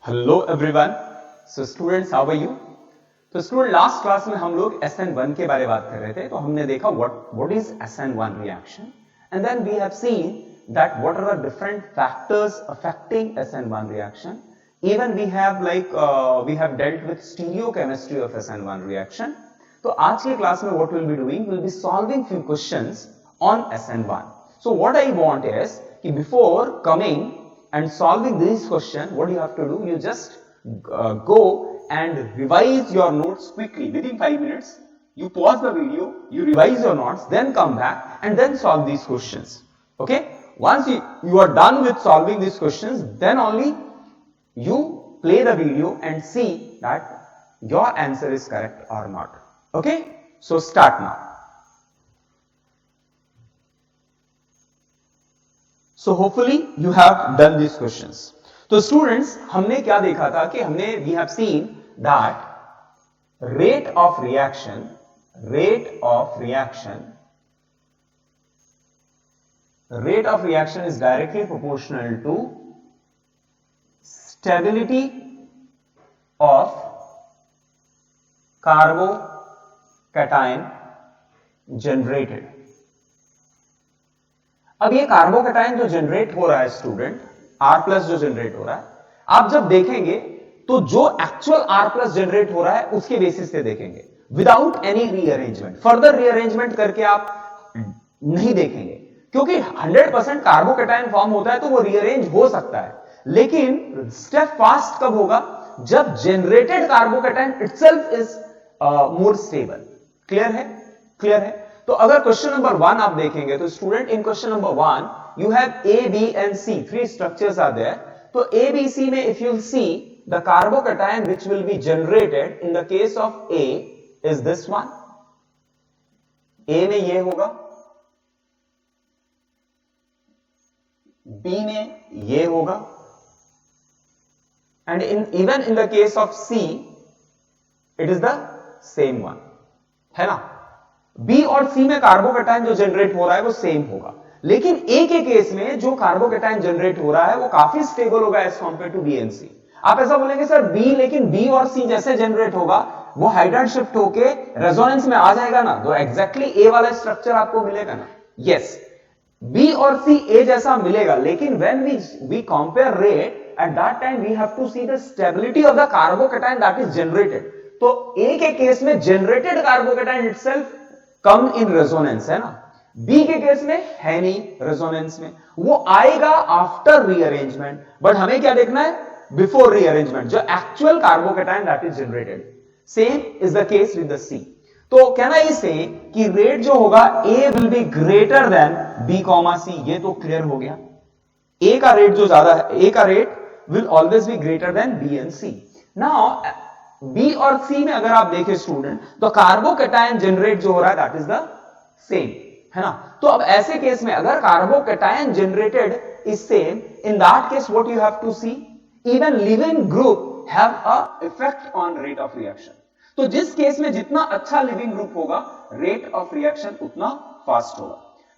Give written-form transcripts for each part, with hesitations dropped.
Hello everyone. So students, how are you? तो student, last class में हम लोग SN1 के बारे में बात कर रहे थे। तो हमने देखा what is SN1 reaction, and then we have seen that what are the different factors affecting SN1 reaction. Even we have dealt with stereochemistry of SN1 reaction. तो आज के क्लास में what we'll be doing, we'll be solving few questions on SN1. So what I want is कि before coming and solving this question, what you have to do, you just go and revise your notes quickly within 5 minutes. You pause the video, you revise your notes, then come back and then solve these questions. Okay? Once you are done with solving these questions, then only you play the video and see that your answer is correct or not. Okay? So start now. So hopefully you have done these questions. तो students, हमने क्या देखा था कि we have seen that rate of reaction is directly proportional to stability of carbocation generated. अब ये carbocation जो generate हो रहा है स्टूडेंट, R+ जो जनरेट हो रहा है, आप जब देखेंगे तो जो एक्चुअल R+ जनरेट हो रहा है उसके बेसिस पे देखेंगे, without any rearrangement. Further rearrangement करके आप नहीं देखेंगे, क्योंकि 100% कार्बोकैटायन फॉर्म होता है तो वो रीअरेंज हो सकता है, लेकिन स्टेप फास्ट कब होगा? जब generated carbocation itself is more stable. Clear है? तो अगर क्वेश्चन नंबर 1 आप देखेंगे तो student, in question number 1 you have A, B and C, 3 structures are there. तो A, B, C में if you see the carbocation which will be generated in the case of A is this one. A में ये होगा, B में ये होगा, and even in the case of C it is the same one, है ना? B और C में कार्बोकैटायन जो जनरेट हो रहा है वो सेम होगा, लेकिन A के केस में जो कार्बोकैटायन जनरेट हो रहा है वो काफी स्टेबल होगा as compare to B and C. आप ऐसा बोलेंगे सर B, लेकिन B और C जैसे जनरेट होगा वो हाइड्राइड शिफ्ट होके रेजोनेंस में आ जाएगा ना, तो एग्जैक्टली A वाला स्ट्रक्चर आपको मिलेगा ना. यस, B और C A जैसा मिलेगा, लेकिन when we compare rate, at that time we have to see the stability of the carbocation that is generated. तो A के केस में generated carbocation itself come in resonance, है ना? B के केस में है नहीं resonance में, वो आएगा after rearrangement, but हमें क्या देखना है? Before rearrangement, जो actual carbocation that is generated. Same is the case with the C. तो can I say कि रेट जो होगा A will be greater than B, C. ये तो क्लियर हो गया. A का रेट जो ज्यादा है, A का rate will always be greater than B and C. Now B और C में अगर आप देखें स्टूडेंट, तो कार्बोकैटायन जनरेट जो हो रहा है दैट इज द सेम, है ना? तो अब ऐसे केस में अगर carbocation generated is same, in that case what you have to see, even living group have a effect on rate of reaction. तो जिस केस में जितना अच्छा लिविंग ग्रुप होगा, रेट ऑफ रिएक्शन उतना फास्ट होगा.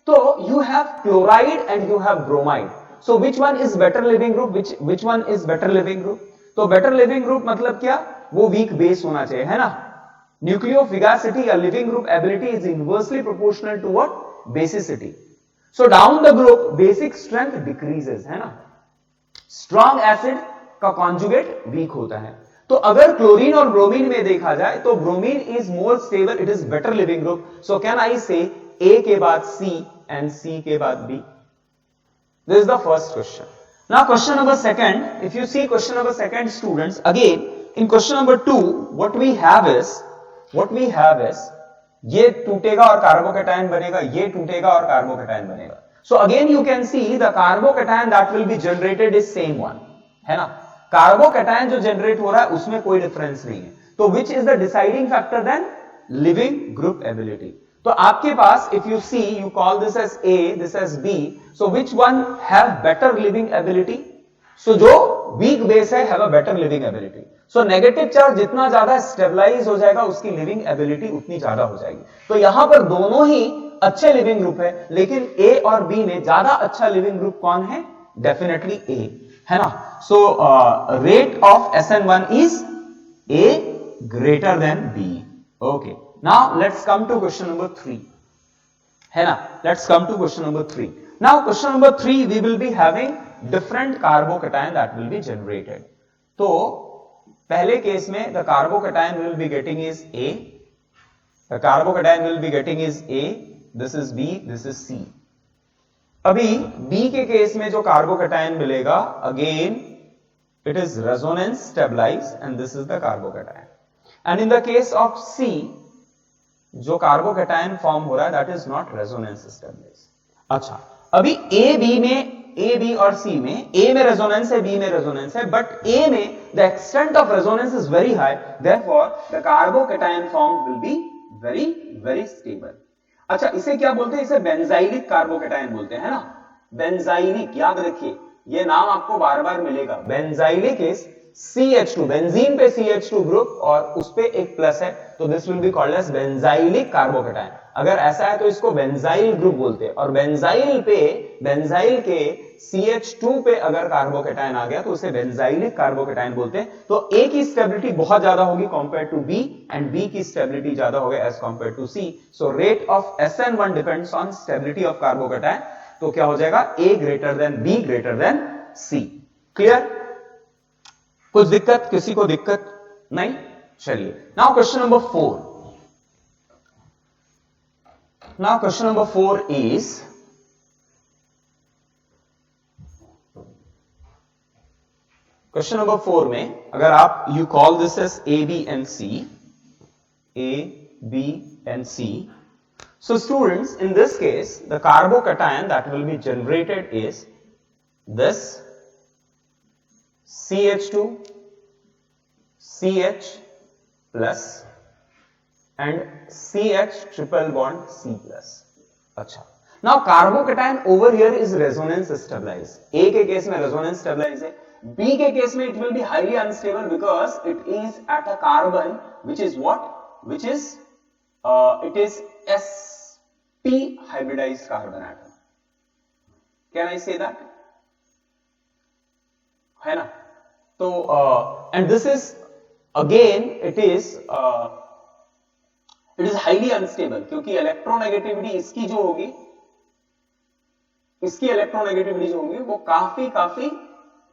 तो you have chloride and you have bromide. So which one is better living group? Which one is better living group? तो better living group मतलब क्या? वो weak base होना चाहिए, है ना? Nucleophagacity या living group ability is inversely proportional to what? Basicity. So down the group basic strength decreases, है ना? Strong acid का conjugate weak होता है. तो अगर क्लोरीन और ब्रोमीन में देखा जाए तो bromine is more stable, it is better living group. So can I say A के बाद C and C के बाद B? This is the first question. Now question number 2, if you see question number 2 students, again in question number 2 what we have is ये टूटेगा और carbocation बनेगा, ये टूटेगा और कार्बोकैटायन बनेगा. So again you can see the carbocation that will be generated is same one, है ना? कार्बोकैटायन जो जनरेट हो रहा है उसमें कोई डिफरेंस नहीं है. तो which is the deciding factor then? Living group ability. तो आपके पास if you see, you call this as A, this as B, so which one have better living ability? So जो weak base है have a better living ability. So negative charge जितना ज्यादा stabilize हो जाएगा उसकी living ability उतनी ज्यादा हो जाएगी. तो यहां पर दोनों ही अच्छे living group है, लेकिन A और B में ज्यादा अच्छा living group कौन है? Definitely A. है ना। सो rate of SN1 is A greater than B. Okay, now let's come to question number 3, है ना। Let's come to question number 3. Now question number 3 we will be having different carbocation that will be generated. तो पहले case में the carbocation will be getting is A, the carbocation will be getting is A, this is B, this is C. अभी B के case में जो carbocation मिलेगा, again it is resonance stabilized and this is the carbocation. And in the case of C, जो carbocation form हो रहा है that is not resonance stabilized. अच्छा, अभी A, B और C में A में रेजोनेंस है, B में रेजोनेंस है, बट A में the extent of resonance is very high, therefore the carbocation formed will be very very stable. अच्छा, इसे क्या बोलते हैं? इसे बेंजाइलिक कार्बोकैटायन बोलते हैं, है ना। बेंजाइलिक, याद रखिए ये नाम आपको बार बार मिलेगा। बेंजाइलिक इज CH2, बेंजीन पे CH2 ग्रुप और उस पे एक प्लस है, तो this will be called as benzylic carbocation. अगर ऐसा है तो इसको बेंजाइल ग्रुप बोलते हैं, और बेंजाइल के CH2 पे अगर कार्बोकैटायन आ गया तो उसे बेंजाइलिक कार्बोकैटायन बोलते हैं। तो A की स्टेबिलिटी बहुत ज्यादा होगी compare to B and B की स्टेबिलिटी ज्यादा होगी as compare to C। So rate of SN1 depends on stability of carbocation. तो क्या हो जाएगा? A greater than B greater than C। Clear? कुछ दिक्कत? किसी को दिक्कत नहीं? चलिए, now question number 4। Now question number 4 is, question number 4 में अगर आप you call this as A, B and C, A, B and C. So students, in this case the carbocation that will be generated is this CH2, CH plus and CH triple bond C plus. अच्छा, now carbocation over here is resonance stabilized. A के case में resonance stabilized है, B के case में it will be highly unstable because it is at a carbon which is what? Which is it is sp hybridized carbon atom. Can I say that? है ना। तो and this is again it is highly unstable क्योंकि electronegativity इसकी जो होगी, इसकी electronegativity जो होगी वो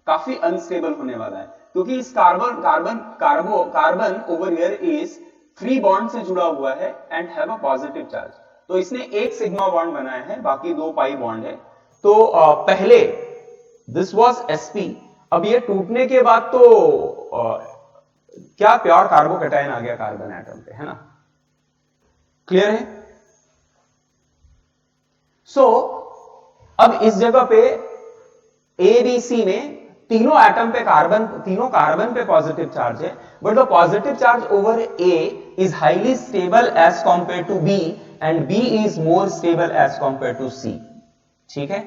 काफी अनस्टेबल होने वाला है, क्योंकि इस carbon over here is 3 bond से जुड़ा हुआ है and have a positive charge. तो इसने एक सिग्मा बॉन्ड बनाया है, बाकी 2 पाई बॉन्ड है। तो पहले दिस वाज sp, अब ये टूटने के बाद तो क्या प्योर कार्बोकैटायन आ गया कार्बन एटम पे, है ना। क्लियर है? सो अब इस जगह पे A, B, C में तीनों एटम पे तीनों कार्बन पे पॉजिटिव चार्ज है, but the positive charge over A is highly stable as compare to B and B is more stable as compare to C। ठीक है।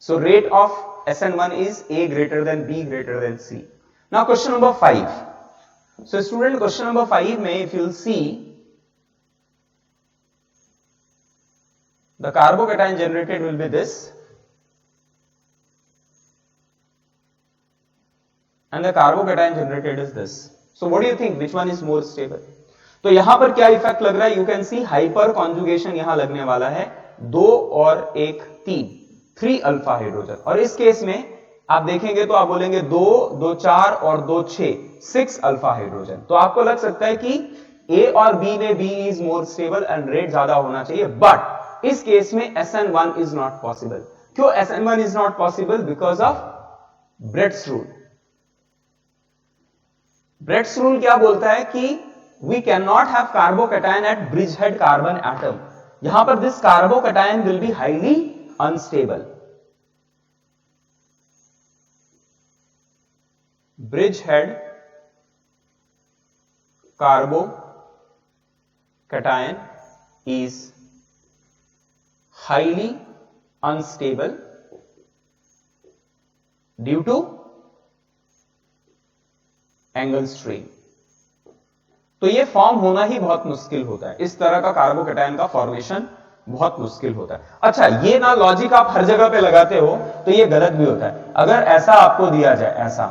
So rate of SN1 is A greater than B greater than C. Now question number 5. So student, question number 5 में if you'll see, the carbocation generated will be this and the carbocation generated is this. So what do you think, which one is more stable? तो यहां पर क्या effect लग रहा है? You can see hyper conjugation यहां लगने वाला है, 2 और 1 3 अल्फा हाइड्रोजन, और इस केस में आप देखेंगे तो आप बोलेंगे 2 2 4 और 2 6 अल्फा हाइड्रोजन। तो आपको लग सकता है कि A और B में B is more stable and rate ज्यादा होना चाहिए, बट इस केस में SN1 इज नॉट पॉसिबल। क्यों SN1 is not possible? Because of Bredt's rule. Bredt's rule क्या बोलता है कि we can not have carbocation at bridge head carbon atom. यहां पर this carbocation will be highly unstable. Bridgehead carbocation is highly unstable due to angle strain. तो ये form होना ही बहुत मुश्किल होता है, इस तरह का कार्बोकैटायन का फॉर्मेशन बहुत मुश्किल होता है। अच्छा, ये ना लॉजिक आप हर जगह पे लगाते हो तो ये गलत भी होता है। अगर ऐसा आपको दिया जाए ऐसा,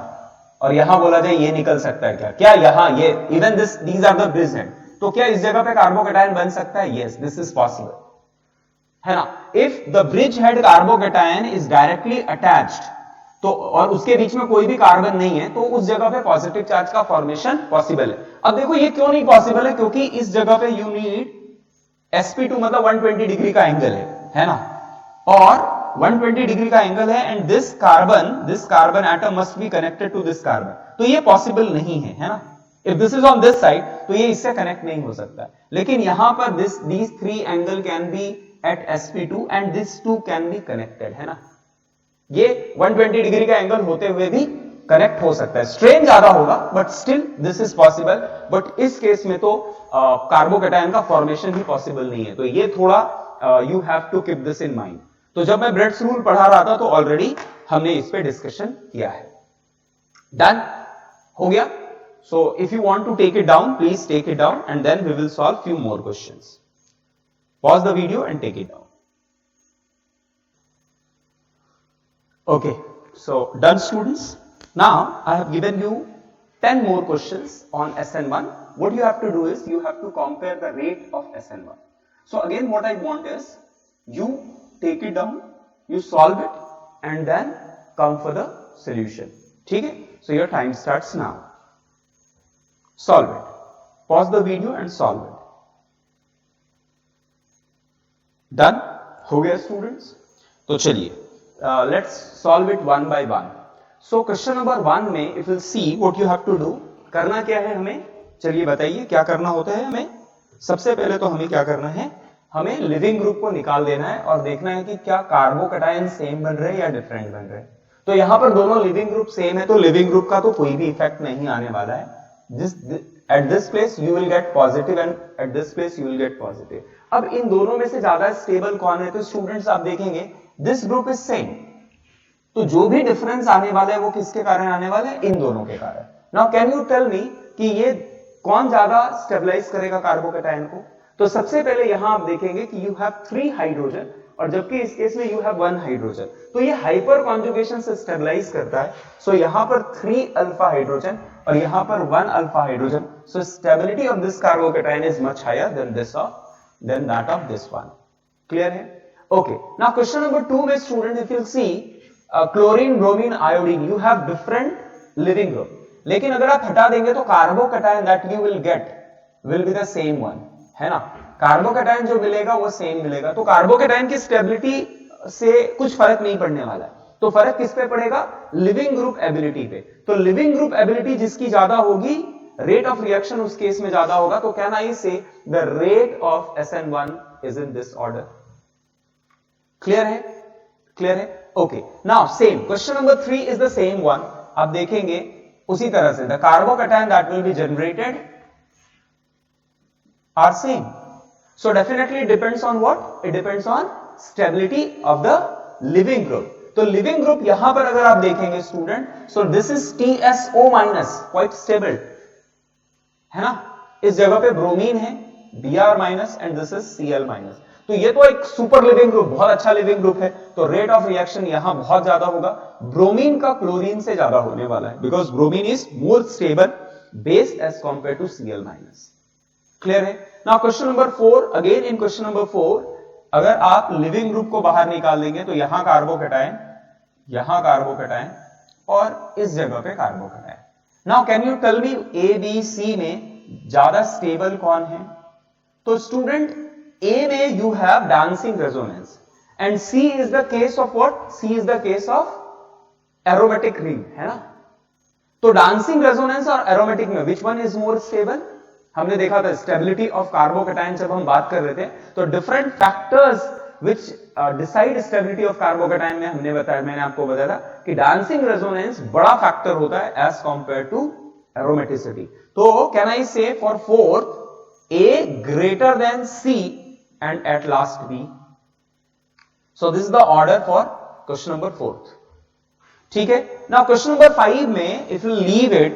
और यहां बोला जाए ये निकल सकता है क्या, क्या यहां ये even this these are the bridge end, तो क्या इस जगह पे कार्बोकेटायन बन सकता है? यस, दिस इज पॉसिबल, है ना। If the bridge head carbocation is directly attached, तो और उसके बीच में कोई भी कार्बन नहीं है, तो उस जगह पे पॉजिटिव चार्ज का फॉर्मेशन पॉसिबल है। अब देखो ये क्यों नहीं पॉसिबल है, क्योंकि इस जगह पे यू नीड sp2 मतलब 120 डिग्री का एंगल है ना, और 120 डिग्री का एंगल है, and this carbon atom must be connected to this carbon, तो ये पॉसिबल नहीं है ना। If this is on this side तो ये इससे कनेक्ट नहीं हो सकता, लेकिन यहां पर these three angle can be at sp2 and this two can be connected, है ना। ये 120 डिग्री का एंगल होते हुए भी कनेक्ट हो सकता है, स्ट्रेन ज्यादा होगा but still this is possible. But इस केस में तो कार्बोकेटायन का फॉर्मेशन भी पॉसिबल नहीं है, तो ये थोड़ा you have to keep this in mind. तो जब मैं ब्रेड्स रूल पढ़ा रहा था तो ऑलरेडी हमने इस पे डिस्कशन किया है। डन हो गया। So if you want to take it down, please take it down and then we will solve few more questions. Pause the video and take it down. Okay, so done students. Now I have given you 10 more questions on SN1. What you have to do is you have to compare the rate of SN1. So again what I want is you take it down, you solve it and then come for the solution. ठीक है? So your time starts now. Solve it. Pause the video and solve it. Done? हो गया students? तो चलिए let's solve it one by one. So question number 1 में if you see what you have to do, करना क्या है हमें, चलिए बताइए क्या करना होता है हमें। सबसे पहले तो हमें क्या करना है, हमें लिविंग ग्रुप को निकाल देना है और देखना है कि क्या कार्बोकेटायन सेम बन रहे हैं या डिफरेंट बन रहे हैं। तो यहां पर दोनों लिविंग ग्रुप सेम है, तो लिविंग ग्रुप का तो कोई भी इफेक्ट नहीं आने वाला है। At this place you will gate positive and at this place you will gate positive. अब इन दोनों में से ज्यादा स्टेबल कौन है, तो स्टूडेंट्स आप देखेंगे दिस ग्रुप इज सेम, तो जो भी डिफरेंस आने वाला है वो किसके कारण आने वाला है, इन दोनों के कारण। Now can you tell me कि ये कौन ज्यादा स्टेबलाइज करेगा कार्बोकेटायन को। तो सबसे पहले यहां आप देखेंगे कि यू हैव 3 हाइड्रोजन और जबकि इस केस में यू हैव 1 हाइड्रोजन, तो ये हाइपर कॉन्जुगेशन से स्टेबलाइज करता है। सो यहां पर 3 अल्फा हाइड्रोजन और यहां पर 1 alpha hydrogen, so stability of this carbocation is much higher than that of this one. Clear है? Okay, now question number 2 में student if you see chlorine, bromine, iodine, you have different living group, लेकिन अगर आप हटा देंगे तो carbocation that you will get will be the same one, है ना। कार्बोकेटायन जो मिलेगा वो सेम मिलेगा, तो कार्बोकेटायन की स्टेबिलिटी से कुछ फर्क नहीं पड़ने वाला है। तो फर्क किस पे पड़ेगा, लिविंग ग्रुप एबिलिटी पे। तो लिविंग ग्रुप एबिलिटी जिसकी ज्यादा होगी, रेट ऑफ रिएक्शन उस केस में ज्यादा होगा। तो can I say the rate of SN1 is in this order. Clear है? क्लियर है? Okay, now same question number 3 is the same one. आप देखेंगे उसी तरह से the carbocation that will be generated are same, so definitely it depends on what, it depends on stability of the leaving group. तो leaving group यहां पर अगर आप देखेंगे student, so this is TSO minus, quite stable, है ना। इस जगह पे ब्रोमीन है Br minus and this is Cl minus, तो ये तो एक सुपर लिविंग ग्रुप, बहुत अच्छा लिविंग ग्रुप है। तो रेट ऑफ रिएक्शन यहां बहुत ज्यादा होगा, ब्रोमीन का क्लोरीन से ज्यादा होने वाला है, because bromine is more stable base as compare to Cl minus. Clear है? Now question number 4, again in question number 4 अगर आप लिविंग ग्रुप को बाहर निकाल देंगे तो यहां कार्बोकेटायन और इस जगह पे carbocation. Now can you tell me A, B, C में ज्यादा स्टेबल कौन है। तो स्टूडेंट A में you have dancing resonance and C is the case of what? C is the case of aromatic ring, है ना। तो dancing resonance और aromatic में which one is more stable? हमने देखा था stability of carbocation जब हम बात कर रहे थे, तो different factors which decide stability of carbocation में हमने बताया, मैंने आपको बताया था कि dancing resonance बड़ा factor होता है as compared to aromaticity। तो can I say for 4th A greater than C and at last B. So this is the order for question number 4th. ठीक है। Now question number 5 में if you leave it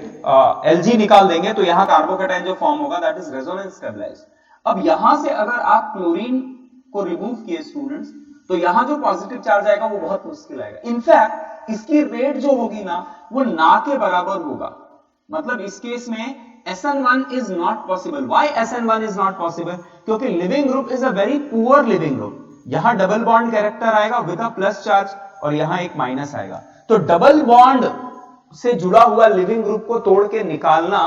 Lg निकाल देंगे तो यहां carbocation जो form होगा that is resonance stabilized। अब यहां से अगर आप क्लोरीन को रिमूव किए स्टूडेंट्स, तो यहां जो पॉजिटिव चार्ज आएगा वो बहुत मुश्किल आएगा। इनफैक्ट इसकी रेट जो होगी ना वो ना के बराबर होगा। मतलब इस केस में SN1 is not possible. Why SN1 is not possible? क्योंकि leaving group is a very poor leaving group. यहां डबल बॉन्ड कैरेक्टर आएगा विद अ प्लस चार्ज और यहां एक माइनस आएगा, तो डबल बॉन्ड से जुड़ा हुआ लिविंग ग्रुप को तोड़ के निकालना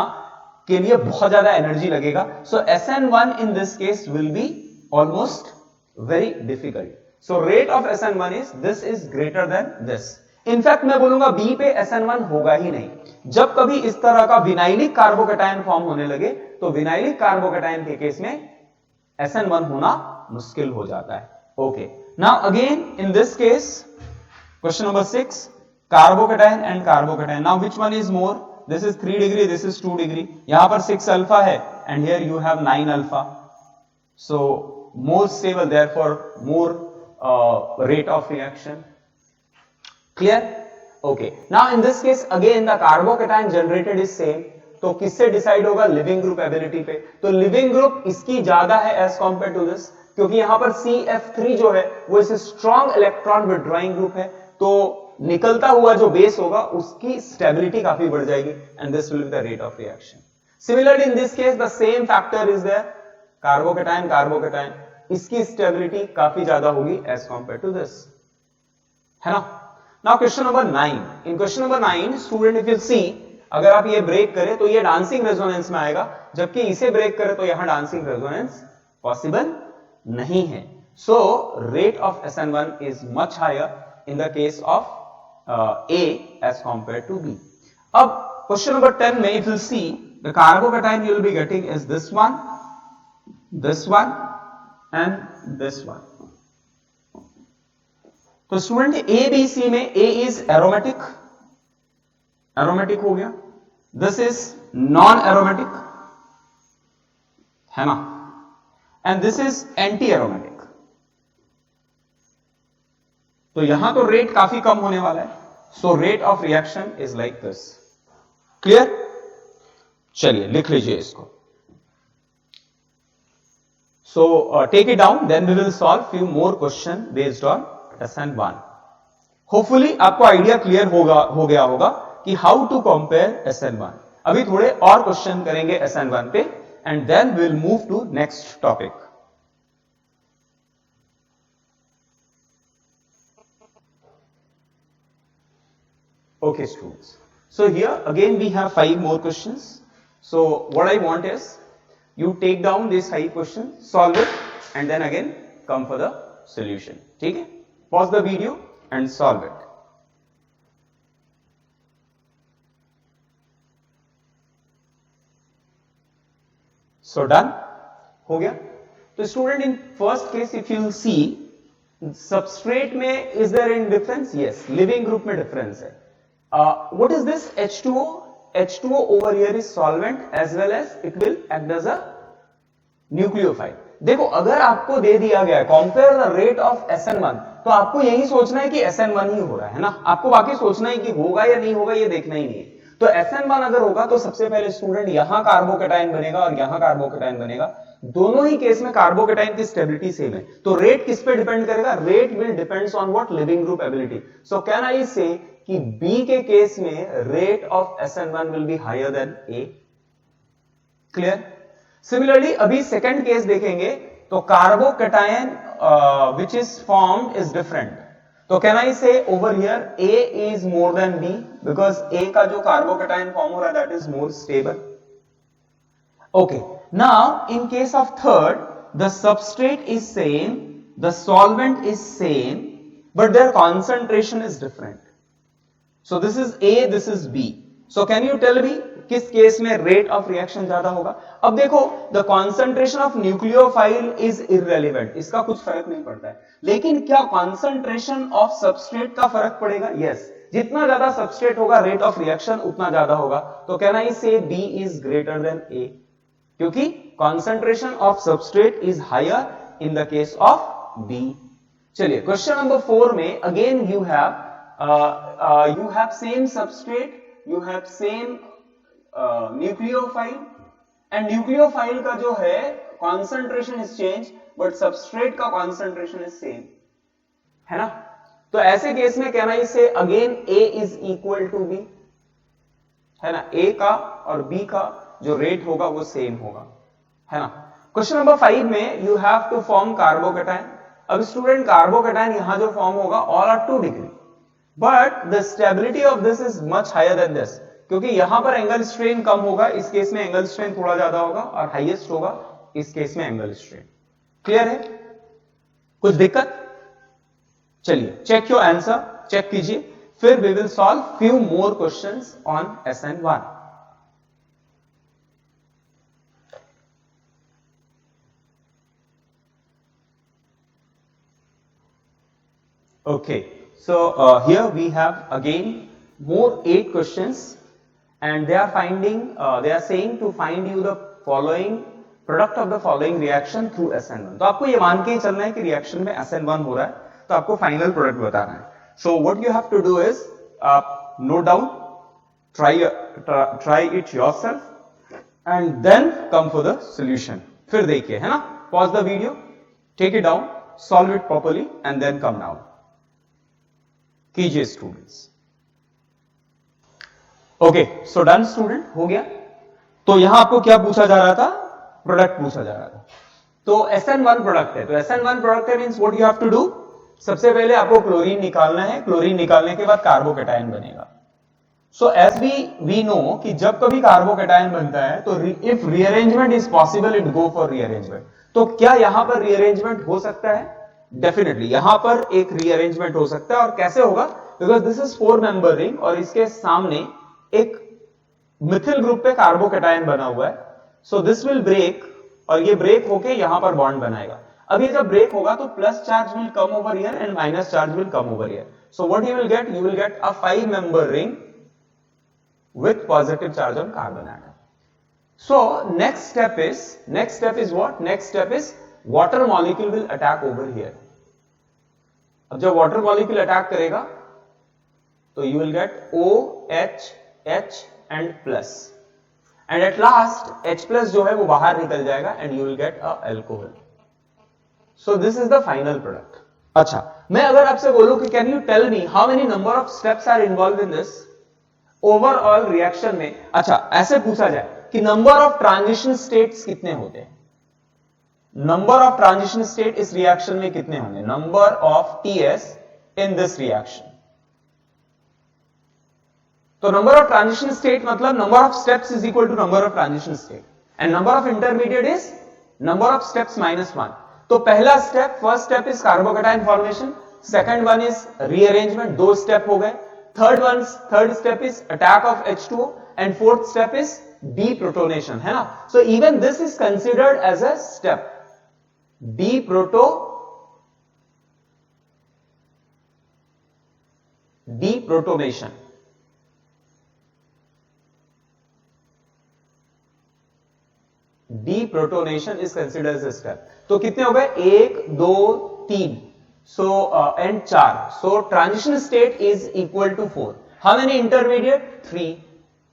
के लिए बहुत ज्यादा एनर्जी लगेगा। सो SN1 in this case will be almost very difficult. So rate of SN1 is this is greater then this. In fact मैं बोलूंगा बी पे SN1 होगा ही नहीं। जब कभी इस तरह का विनाइलिक कार्बोकैटायन फॉर्म होने लगे तो विनाइलिक कार्बोकैटायन के केस में SN1 होना मुश्किल हो जाता है। Okay, now again in this case question number 6, carbocation and carbocation. Now which one is more? This is 3 degree, this is 2 degree. यहां पर 6 अल्फा है and here you have 9 alpha, so more stable, therefore more rate of reaction. Clear? Okay, now in this case again the carbocation generated is same, तो किससे decide होगा? Living group ability पे। तो leaving group इसकी ज्यादा है as compare to this, क्योंकि यहां पर CF3 जो है वो इस स्ट्रॉन्ग इलेक्ट्रॉन विड्रॉइंग ग्रुप है, तो निकलता हुआ जो बेस होगा उसकी स्टेबिलिटी काफी बढ़ जाएगी and this will be the rate of reaction. Similarly in this case the same factor is there, carbocation carbocation, इसकी स्टेबिलिटी काफी ज्यादा होगी एज कंपेयर टू दिस, है ना। Now question number 9। In question number 9 student if you see, अगर आप ये break करें तो ये डांसिंग रेजोनेंस में आएगा, जबकि इसे ब्रेक करें तो यहां डांसिंग रेजोनेंस पॉसिबल नहीं है। So rate of SN1 is much higher in the case of A as compare to B। अब क्वेश्चन नंबर 10 में if you see the carbocation you will be getting is this one and this one। तो student A B C में A is aromatic, aromatic हो गया, this is non aromatic, है ना, and this is anti aromatic. तो यहां तो rate काफी कम होने वाला है, so rate of reaction is like this. Clear? चलिए लिख लीजिए इसको। So take it down, then we will solve few more question based on SN1। Hopefully आपको आइडिया क्लियर हो गया होगा कि how to compare SN1। अभी थोड़े और क्वेश्चन करेंगे SN1 पे and then we will move to next topic। Okay students, so here again we have 5 more questions। So what I want is you take down this 5 question, solve it and then again come for the solution। ठीक है, pause the video and solve it। So done, हो गया। तो student in first case if you see substrate में is there any difference? Yes, leaving group में difference है। What is this? H2O। H2O over here is solvent as well as it will act as a nucleophile। देखो अगर आपको दे दिया गया है compare the rate of SN1, तो आपको यही सोचना है कि SN1 ही हो रहा है ना, आपको बाकी सोचना है कि होगा या नहीं होगा ये देखना ही नहीं है। तो SN1 अगर होगा तो सबसे पहले स्टूडेंट यहां कार्बोकैटायन बनेगा और यहां कार्बोकैटायन बनेगा, दोनों ही केस में कार्बोकैटायन की स्टेबिलिटी सेम है। तो रेट किस पे डिपेंड करेगा? Rate will depends on what? Leaving group ability. So can I say कि B के केस में rate of SN1 will be higher than A। Clear? Similarly अभी सेकंड केस देखेंगे तो carbocation which is formed is different. तो can I say over here A is more than B because A का जो carbocation form हो रहा है that is more stable. Okay, now in case of third the substrate is same, the solvent is same, but their concentration is different. So this is A, this is B. So can you tell me किस case में rate of reaction ज्यादा होगा? अब देखो the concentration of nucleophile is irrelevant, इसका कुछ फर्क नहीं पड़ता है, लेकिन क्या कॉन्सेंट्रेशन ऑफ सबस्ट्रेट का फर्क पड़ेगा? यस, जितना ज्यादा सबस्ट्रेट होगा रेट ऑफ रिएक्शन उतना ज्यादा होगा। तो can I say B is greater than A, क्योंकि concentration of substrate is higher in the case of B। चलिए क्वेश्चन नंबर 4 में again you have same substrate, you have same nucleophile and nucleophile का जो है concentration is change but substrate का concentration is same, है ना। तो ऐसे केस में कहना इसे again A is equal to B, है ना, A का और B का जो रेट होगा वो सेम होगा, है ना। क्वेश्चन नंबर 5 में you have to form carbocation. अब स्टूडेंट कार्बोकेटाइन यहां जो फॉर्म होगा all are 2 degree, but the stability of this is much higher than this, क्योंकि यहां पर एंगल स्ट्रेन कम होगा, इस केस में एंगल स्ट्रेन थोड़ा ज्यादा होगा, और हाईएस्ट होगा इस केस में एंगल स्ट्रेन। क्लियर है, कुछ दिक्कत? चलिए चेक योर आंसर, चेक कीजिए, फिर we will solve few more questions on SN1। Okay, so here we have again more 8 questions, and they are saying to find you the following product of the following reaction through SN1। तो आपको ये मान के ही चलना है कि reaction में SN1 हो रहा है, तो आपको फाइनल प्रोडक्ट बताना है। So what you have to do is note down, try it yourself, and then come for the solution। फिर देखिए, है ना, pause the video, take it down, solve it properly, and then come down। कीजिए students. Okay, so done student, हो गया। तो यहां आपको क्या पूछा जा रहा था? प्रोडक्ट पूछा जा रहा था। तो SN1 प्रोडक्ट है, तो SN1 प्रोडक्ट है means what you have to do, सबसे पहले आपको क्लोरीन निकालना है, क्लोरीन निकालने के बाद कार्बोकेटाइन बनेगा। सो एज वी नो कि जब कभी कार्बोकेटाइन बनता है तो if rearrangement is possible it go for rearrangement. तो क्या यहां पर रीअरेंजमेंट हो सकता है? डेफिनेटली यहां पर एक रीअरेंजमेंट हो सकता है, और कैसे होगा? Because this is 4 member ring और इसके सामने एक मिथिल ग्रुप पे कार्बोकेटाइन बना हुआ है। सो दिस विल ब्रेक, और ये ब्रेक होके यहां पर बॉन्ड बनाएगा। अब ये जब ब्रेक होगा तो plus charge will come over here and minus charge will come over here. So what you will get a 5 member ring with positive charge on carbon atom। So next step is what? Next step is water molecule will attack over here। अब जब water molecule attack करेगा तो you will get OH, H and plus, and at last H plus जो है वो बाहर निकल जाएगा and you will get a alcohol। So this is the final product। अच्छा, मैं अगर आपसे बोलूं कि can you tell me how many number of steps are involved in this overall reaction में? अच्छा, ऐसे पूछा जाए कि नंबर ऑफ ट्रांजिशन स्टेट्स कितने होते हैं, नंबर ऑफ ट्रांजिशन स्टेट इस रिएक्शन में कितने होंगे, number of TS in this reaction. तो नंबर ऑफ ट्रांजिशन स्टेट मतलब number of steps is equal to number of transition state, and number of intermediate is number of steps -1। तो पहला step, first step is carbocation formation, second one is rearrangement, 2 step हो गए। Third step is attack of H2O, and fourth step is deprotonation, है ना। So even this is considered as a step, deprotonation। deprotonation is considered as a step। तो कितने हो गए? 1 2 3, so and 4, so transition state is equal to 4। how many intermediate? 3।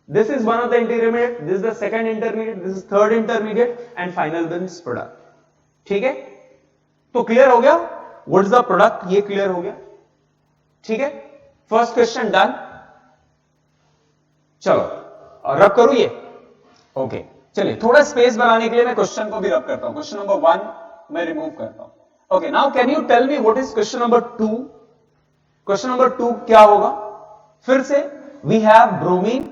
this is one of the intermediate, this is the second intermediate, this is third intermediate, and final means product। ठीक है, तो clear हो गया what is the product, ये clear हो गया। ठीक है, फर्स्ट क्वेश्चन डन। चलो रब करूं ये, ओके। चलिए थोड़ा स्पेस बनाने के लिए मैं क्वेश्चन को भी रब करता हूं, क्वेश्चन नंबर 1 मैं रिमूव करता हूं। Okay, now can you tell me what is question number 2? Question number 2 क्या होगा? फिर से we have bromine,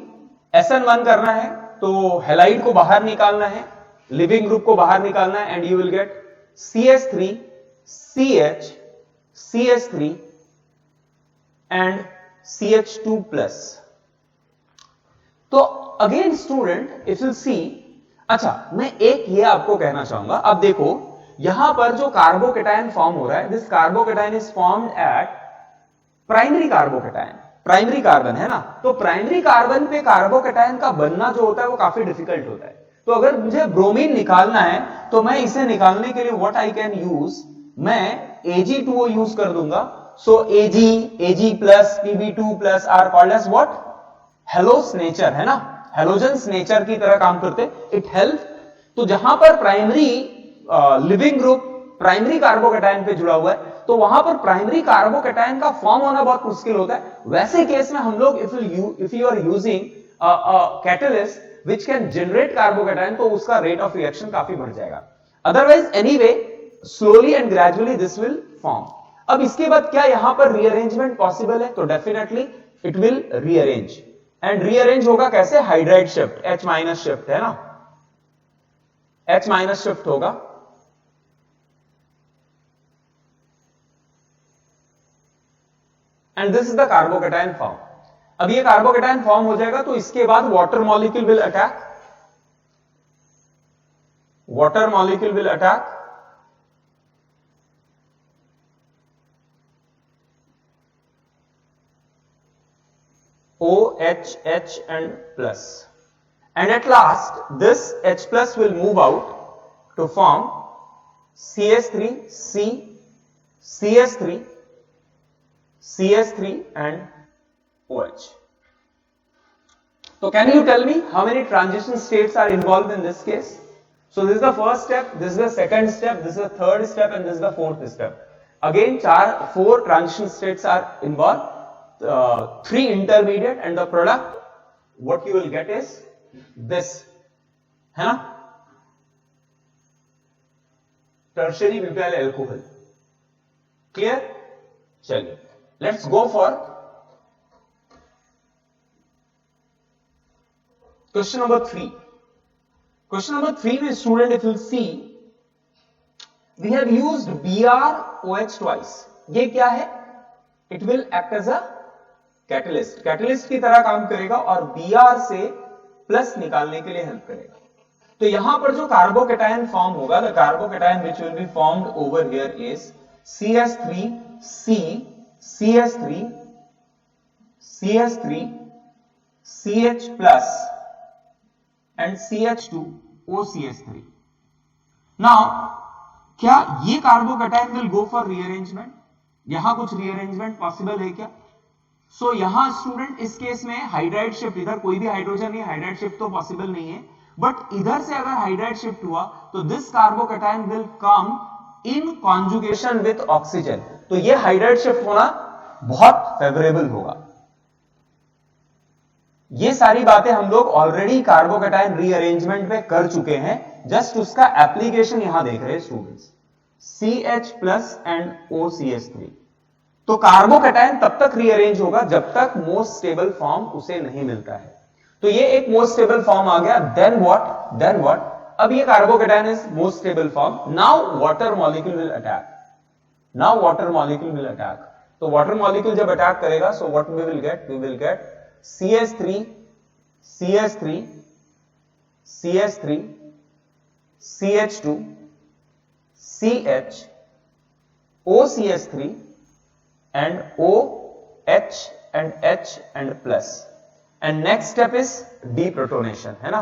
SN1 करना है तो हैलाइड को बाहर निकालना है, लिविंग ग्रुप को बाहर निकालना है, and you will get CH3, CH, CH3 and CH2 plus। तो अगेन स्टूडेंट इफ यू सी, अच्छा मैं एक ये आपको कहना चाहूंगा, अब देखो यहां पर जो कार्बोकेटाइन फॉर्म हो रहा है, this carbocation is formed at primary carbocation, primary carbon, है ना। तो प्राइमरी कार्बन पे कार्बोकेटाइन का बनना जो होता है वो काफी डिफिकल्ट होता है। तो अगर मुझे ब्रोमीन निकालना है तो मैं इसे निकालने के लिए व्हाट आई कैन यूज, मैं Ag2O यूज कर दूंगा। So Ag plus Pb2 plus are called as what, halos nature, है ना, हेलोजेंस नेचर की तरह काम करते, इट हेल्प। तो जहां पर primary leaving group primary carbocation पे जुड़ा हुआ है तो वहां पर प्राइमरी कार्बोकैटायन का फॉर्म होना बहुत मुश्किल होता है। वैसे केस में हम लोग if you are using catalyst which can generate carbocation तो उसका रेट ऑफ रिएक्शन काफी बढ़ जाएगा। Otherwise anyway slowly and gradually this will form. अब इसके बाद क्या यहां पर रीअरेंजमेंट पॉसिबल है? तो definitely it will rearrange. And rearrange होगा कैसे? Hydride shift, H minus shift है ना, H माइनस शिफ्ट होगा। And this is the carbocation form. अब ये कार्बोकैटायन फॉर्म हो जाएगा तो इसके बाद water molecule will attack, water molecule will attack OH, H and plus, and at last this H plus will move out to form CH3, C, CH3, CH3 and OH. So can you tell me how many transition states are involved in this case? So this is the first step, this is the second step, this is the third step and this is the fourth step. Again 4 transition states are involved. 3 intermediate and the product what you will get is this है ना, tertiary butyl alcohol। clear? चलिए let's go for question number 3। question number 3 में student if you see we have used BrOH twice। ये क्या है? it will act as a catalyst, catalyst की तरह काम करेगा और Br से प्लस निकालने के लिए हेल्प करेगा। तो यहां पर जो कार्बोकैटायन फॉर्म होगा, the carbocation which will be formed over here is CH3C, CH3, CH3, CH plus and CH2, OCH3। Now क्या ये carbocation will go for rearrangement? यहां कुछ रीअरेंजमेंट पॉसिबल है क्या? सो यहां स्टूडेंट इस केस में हाइड्राइड शिफ्ट, इधर कोई भी हाइड्रोजन नहीं, हाइड्राइड शिफ्ट तो पॉसिबल नहीं है, बट इधर से अगर हाइड्राइड शिफ्ट हुआ तो this carbocation will come in conjugation with oxygen. तो ये हाइड्राइड शिफ्ट होना बहुत फेवरेबल होगा। ये सारी बातें हम लोग ऑलरेडी कार्बोकैटायन रीअरेंजमेंट में कर चुके हैं, जस्ट उसका एप्लीकेशन यहां देख रहे हैं students. CH plus and OCH3। तो कार्बोकैटायन तब तक रीअरेंज होगा जब तक मोस्ट स्टेबल फॉर्म उसे नहीं मिलता है। तो ये एक मोस्ट स्टेबल फॉर्म आ गया, देन व्हाट? अब ये carbocation is most stable form. Now water molecule will attack, now water molecule will attack. तो वाटर मॉलिक्यूल जब अटैक करेगा so what we will get? We will get CH3, CH3, CH3, CH2, CH, OCH3 and OH and H and plus, and next step is deprotonation है ना।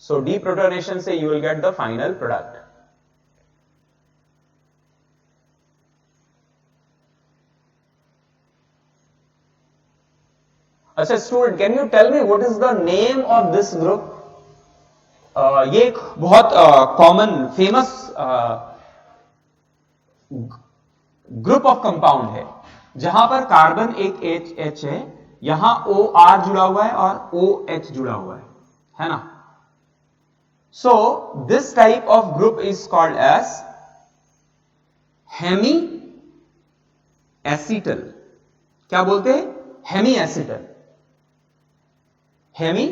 so deprotonation से you will get the final product। अच्छा student, can you tell me what is the name of this group? ये एक बहुत common famous group of compound है जहां पर कार्बन एक H है, यहां OR जुड़ा हुआ है और OH जुड़ा हुआ है ना। So this type of group is called as hemi acetal. क्या बोलते हैं? Hemi acetal, hemi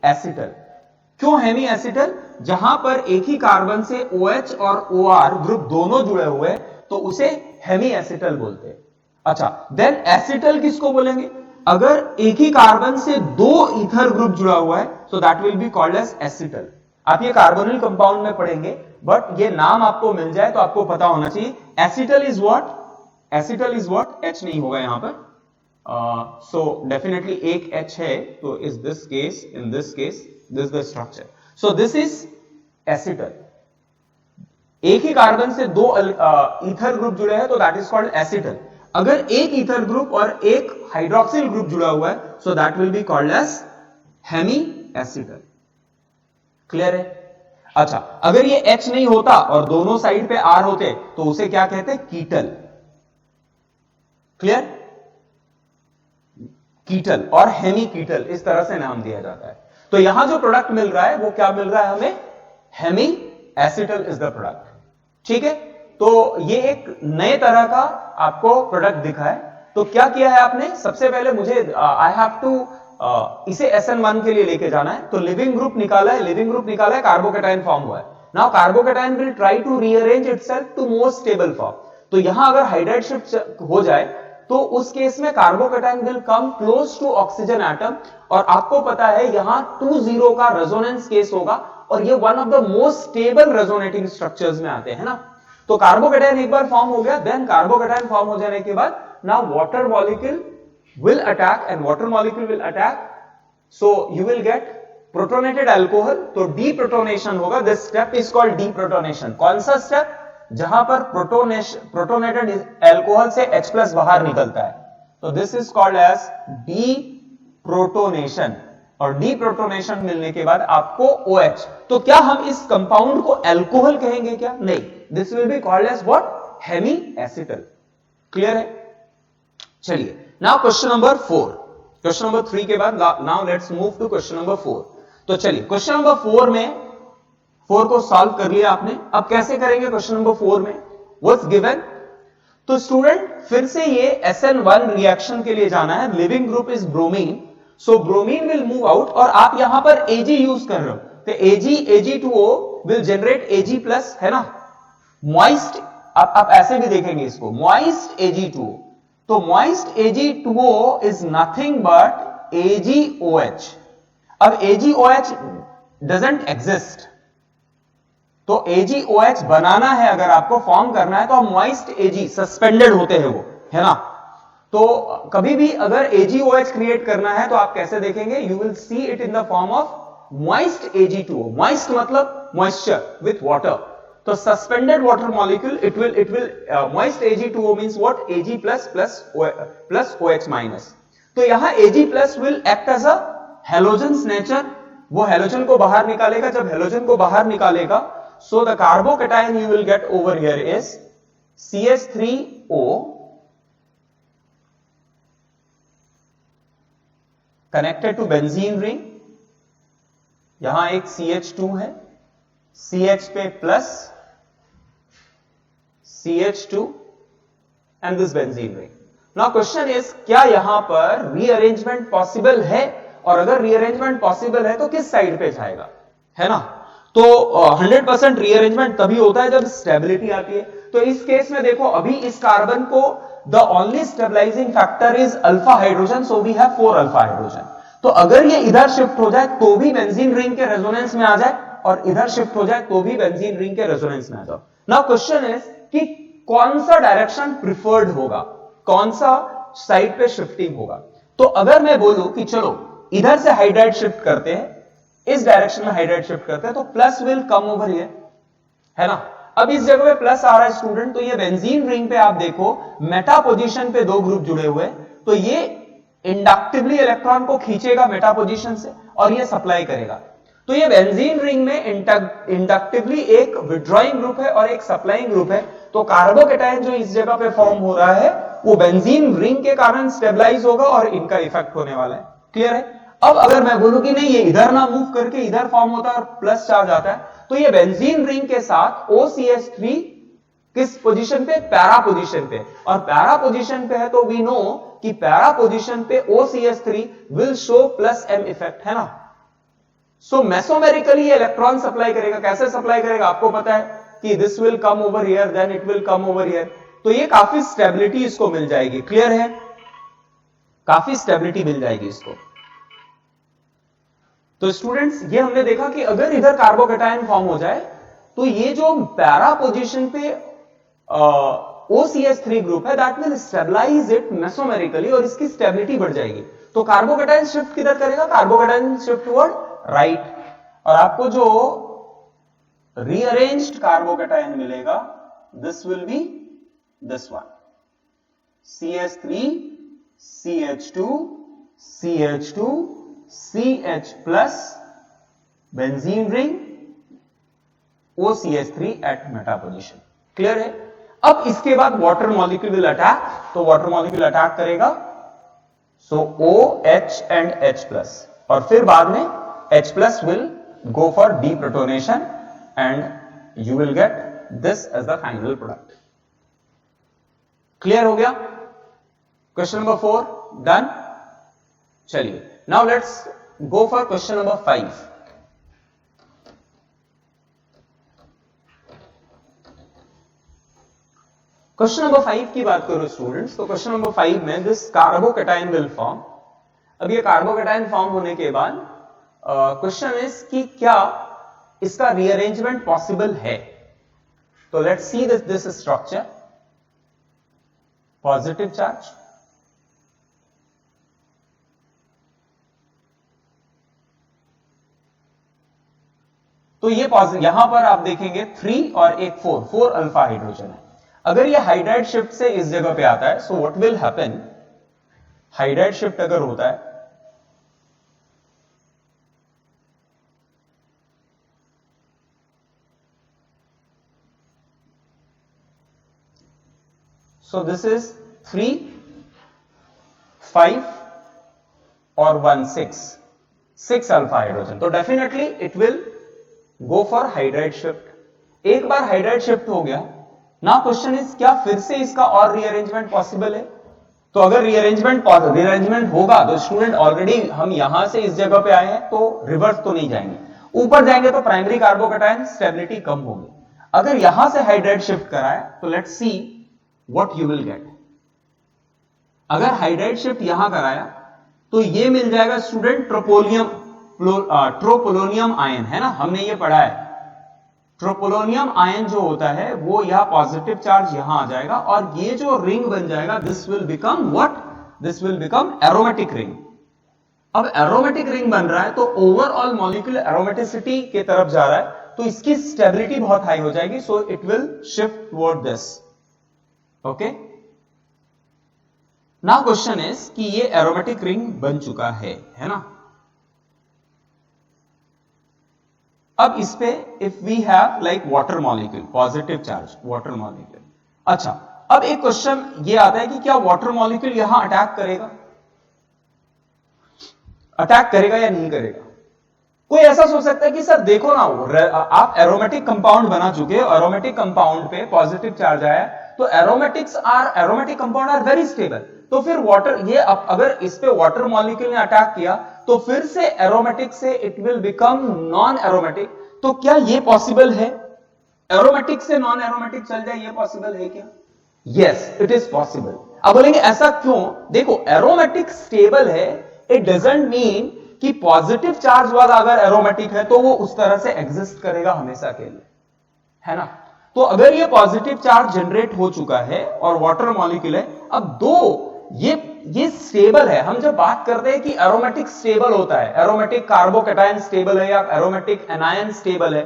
acetal. क्यों हेमी एसिटल? जहां पर एक ही कार्बन से OH और OR ग्रुप दोनों जुड़े हुए हैं तो उसे हेमी एसिटल बोलते हैं। अच्छा, देन एसिटल किसको बोलेंगे? अगर एक ही कार्बन से 2 ईथर ग्रुप जुड़ा हुआ है so that will be called as acetal. आप ये कार्बोनिल कंपाउंड में पढ़ेंगे, बट ये नाम आपको मिल जाए तो आपको पता होना चाहिए। Acetal is what? Acetal is what? H नहीं होगा यहां पर। सो डेफिनेटली एक H है, तो is this case, in this case this the structure. So this is acetal. एक ही कार्बन से 2 ईथर ग्रुप जुड़े हैं तो दैट इज कॉल्ड एसिटल। अगर एक ईथर ग्रुप और एक हाइड्रोक्सिल ग्रुप जुड़ा हुआ है so that will be called as hemi acetal. Clear है? अच्छा, अगर ये H नहीं होता और दोनों साइड पे R होते तो उसे क्या कहते हैं? कीटल। क्लियर? कीटल और हेमी कीटल, इस तरह से नाम दिया जाता है। तो यहां जो प्रोडक्ट मिल रहा है वो क्या मिल रहा है हमें? Hemi acetal is the product. ठीक है, तो ये एक नए तरह का आपको प्रोडक्ट दिखा है। तो क्या किया है आपने? सबसे पहले मुझे आई हैव टू इसे SN1 के लिए लेके जाना है। तो लिविंग ग्रुप निकाला है, लिविंग ग्रुप निकाला है, कार्बोकेटाइन फॉर्म हुआ है। Now carbocation will try to rearrange itself to more stable form. तो यहां अगर हाइड्राइड शिफ्ट हो जाए तो उस केस में carbocation will come close to oxygen atom, और आपको पता है यहां 2-0 का रेजोनेंस केस होगा, और ये one of the most stable resonating structures में आते हैं ना। तो कार्बोकेटाइन एक बार फॉर्म हो गया, देन कार्बोकेटाइन फॉर्म हो जाने के बाद now water molecule will attack and water molecule will attack, so you will get protonated alcohol। तो deprotonation होगा, this step is called deprotonation। कौन सा स्टेप? जहां पर प्रोटोनेटेड एल्कोहल से H+ बाहर निकलता है, तो this is called as deprotonation. और डीप्रोटोनेशन मिलने के बाद आपको OH। तो क्या हम इस कंपाउंड को एल्कोहल कहेंगे क्या? नहीं, this will be called as what? Hemi acetal. Clear है? चलिए, now question number 4। Question number 3 के बाद now let's move to question number 4। तो चलिए, क्वेश्चन नंबर 4 में 4 को सॉल्व कर लिया आपने। अब कैसे करेंगे क्वेश्चन नंबर 4 में? What's given? तो स्टूडेंट फिर से ये SN1 रिएक्शन के लिए जाना है। Living group is bromine, so bromine will move out, और आप यहां पर Ag यूज कर रहे हो, तो Ag2O विल जनरेट Ag+, है ना? मॉइस्ट, आप ऐसे भी देखेंगे इसको, मॉइस्ट Ag2O। तो moist Ag2O is nothing but AgOH। अब AgOH डजंट एग्जिस्ट, तो AgOH बनाना है, अगर आपको फॉर्म करना है तो मॉइस्ट Ag, सस्पेंडेड होते हैं वो, है ना? तो कभी भी अगर AgOH क्रिएट करना है तो आप कैसे देखेंगे? You will see it in the form of moist Ag2O। Moist मतलब मॉइस्चर विथ वाटर, तो suspended water molecule, it will moist Ag2O means what? Ag+ plus OH-। तो यहां Ag+ will act as a halogen nature, वो halogen को बाहर निकालेगा। जब halogen को बाहर निकालेगा, so the carbocation you will get over here is CH3O connected to benzene ring। यहां एक CH2 है, CH पे plus CH2 and this benzene ring। Now question is, क्या यहां पर रीअरेंजमेंट पॉसिबल है? और अगर रीअरेंजमेंट पॉसिबल है तो किस साइड पे जाएगा, है ना? तो 100% रीअरेंजमेंट तभी होता है जब स्टेबिलिटी आती है। तो इस केस में देखो, अभी इस कार्बन को the only stabilising factor is alpha hydrogen, so we have 4 alpha hydrogen. तो अगर ये इधर शिफ्ट हो जाए तो भी बेंजीन रिंग के रेजोनेंस में आ जाए, और इधर शिफ्ट हो जाए तो भी बेंजीन रिंग के रेजोनेंस में आ जाओ। नाउ क्वेश्चन इज कि कौन सा डायरेक्शन प्रिफर्ड होगा, कौन सा साइड पे शिफ्टिंग होगा? तो अगर मैं बोलूं कि चलो इधर से हाइड्राइड शिफ्ट करते हैं, इस डायरेक्शन में हाइड्राइड शिफ्ट करते हैं, तो plus will come over here, है ना? अब इस जगह पे प्लस आ रहा है स्टूडेंट, तो ये बेंजीन रिंग पे आप देखो मेटा पोजीशन पे 2 ग्रुप जुड़े हुए, तो ये इंडक्टिवली इलेक्ट्रॉन को खींचेगा मेटा पोजीशन से और ये सप्लाई करेगा। तो ये बेंजीन रिंग में इंडक्टिवली एक विड्रॉइंग ग्रुप है और एक सप्लाइंग ग्रुप है। तो कार्बोकेटाइन जो इस जगह पे फॉर्म हो रहा है वो बेंजीन रिंग के कारण स्टेबलाइज होगा और इनका इफेक्ट होने वाला है। क्लियर है? अब अगर मैं बोलूं कि नहीं, ये इधर ना मूव करके इधर फॉर्म होता है और प्लस चार्ज आता है, तो ये बेंजीन रिंग के साथ OCH3 किस पोजीशन पे? पैरा पोजीशन पे। और पैरा पोजीशन पे है तो वी नो कि पैरा पोजीशन पे OCH3 will show +M effect, है ना? सो मेसोमेरिकली ये इलेक्ट्रॉन सप्लाई करेगा। कैसे सप्लाई करेगा? आपको पता है कि this will come over here, then it will come over here, तो ये काफी स्टेबिलिटी इसको मिल जाएगी। क्लियर है? काफी स्टेबिलिटी मिल जाएगी इसको। तो स्टूडेंट्स, ये हमने देखा कि अगर इधर कार्बोकेटाइन फॉर्म हो जाए तो ये जो पैरा पोजीशन पे OCH3 ग्रुप है, दैट विल स्टेबलाइज इट मेसोमेरिकली और इसकी स्टेबिलिटी बढ़ जाएगी। तो कार्बोकेटाइन शिफ्ट किधर करेगा? कार्बोकेटाइन शिफ्ट टुवर्ड राइट, और आपको जो रीअरेंज्ड कार्बोकेटाइन मिलेगा, this will be this one, CH3 CH2 CH2 CH+, benzene ring, OCH3 at meta position. Clear है? अब इसके बाद वाटर मॉलिक्यूल विल अटैक, तो वाटर मॉलिक्यूल अटैक करेगा, सो OH एंड H+, और फिर बाद में H+ will go for deprotonation and you will get this as the final product. Clear हो गया? Question number 4 done. चलिए now let's go for question number 5। Question number 5 की बात करो स्टूडेंट्स, तो क्वेश्चन नंबर 5 में दिस कार्बोकेटाइन विल फॉर्म। अब ये कार्बोकेटाइन फॉर्म होने के बाद क्वेश्चन इज कि क्या इसका रीअरेंजमेंट पॉसिबल है? तो let's see this structure. Positive charge, तो ये यहां पर आप देखेंगे 3 और एक 4 अल्फा हाइड्रोजन है। अगर ये हाइड्राइड शिफ्ट से इस जगह पे आता है, so what will happen, hydride shift अगर होता है so this is 3, 5 और 1, 6 अल्फा हाइड्रोजन, तो definitely it will go for hydride shift. एक बार हाइड्राइड शिफ्ट हो गया ना, क्वेश्चन इज क्या फिर से इसका और रीअरेंजमेंट पॉसिबल है? तो अगर रीअरेंजमेंट होगा तो स्टूडेंट ऑलरेडी हम यहां से इस जगह पे आए हैं, तो रिवर्स तो नहीं जाएंगे, ऊपर जाएंगे तो प्राइमरी कार्बोकेटाइन स्टेबिलिटी कम होगी। अगर यहां से हाइड्राइड शिफ्ट कराए तो let's see what you will gate. अगर हाइड्राइड शिफ्ट यहां कराया तो ये मिल जाएगा स्टूडेंट ट्रोपोलोनियम आयन, है ना, हमने ये पढ़ा है। ट्रोपोलोनियम आयन जो होता है वो यहां पॉजिटिव चार्ज यहां आ जाएगा, और ये जो रिंग बन जाएगा this will become what, this will become aromatic ring. अब एरोमेटिक रिंग बन रहा है तो ओवरऑल मॉलिक्यूलर एरोमेटिसिटी के तरफ जा रहा है, तो इसकी स्टेबिलिटी बहुत हाई हो जाएगी, सो it will shift toward this. Okay, now question is कि ये एरोमेटिक रिंग बन चुका है ना। अब इस पे if we have like water molecule, positive charge water molecule, अच्छा अब एक क्वेश्चन ये आता है कि क्या वाटर मॉलिक्यूल यहां अटैक करेगा, अटैक करेगा या नहीं करेगा? कोई ऐसा सोच सकता है कि सर देखो ना, आप एरोमेटिक कंपाउंड बना चुके हो, एरोमेटिक कंपाउंड पे पॉजिटिव चार्ज आया, तो aromatic compound are very stable, तो फिर वाटर, ये अगर इस पे वाटर मॉलिक्यूल ने अटैक किया तो फिर से एरोमेटिक से it will become non aromatic, तो क्या ये पॉसिबल है? एरोमेटिक से नॉन एरोमेटिक चल जाए, ये पॉसिबल है क्या? Yes, it is possible. अब बोलेंगे ऐसा क्यों? देखो एरोमेटिक स्टेबल है, इट डजंट मीन कि पॉजिटिव चार्ज वाला अगर एरोमेटिक है तो वो उस तरह से एग्जिस्ट करेगा हमेशा के लिए, है ना। तो अगर ये पॉजिटिव चार्ज जनरेट हो चुका है और वाटर मॉलिक्यूल है, अब दो ये स्टेबल है। हम जब बात करते हैं कि एरोमेटिक स्टेबल होता है, एरोमेटिक कार्बोकेटाइन स्टेबल है या एरोमेटिक एनायन स्टेबल है,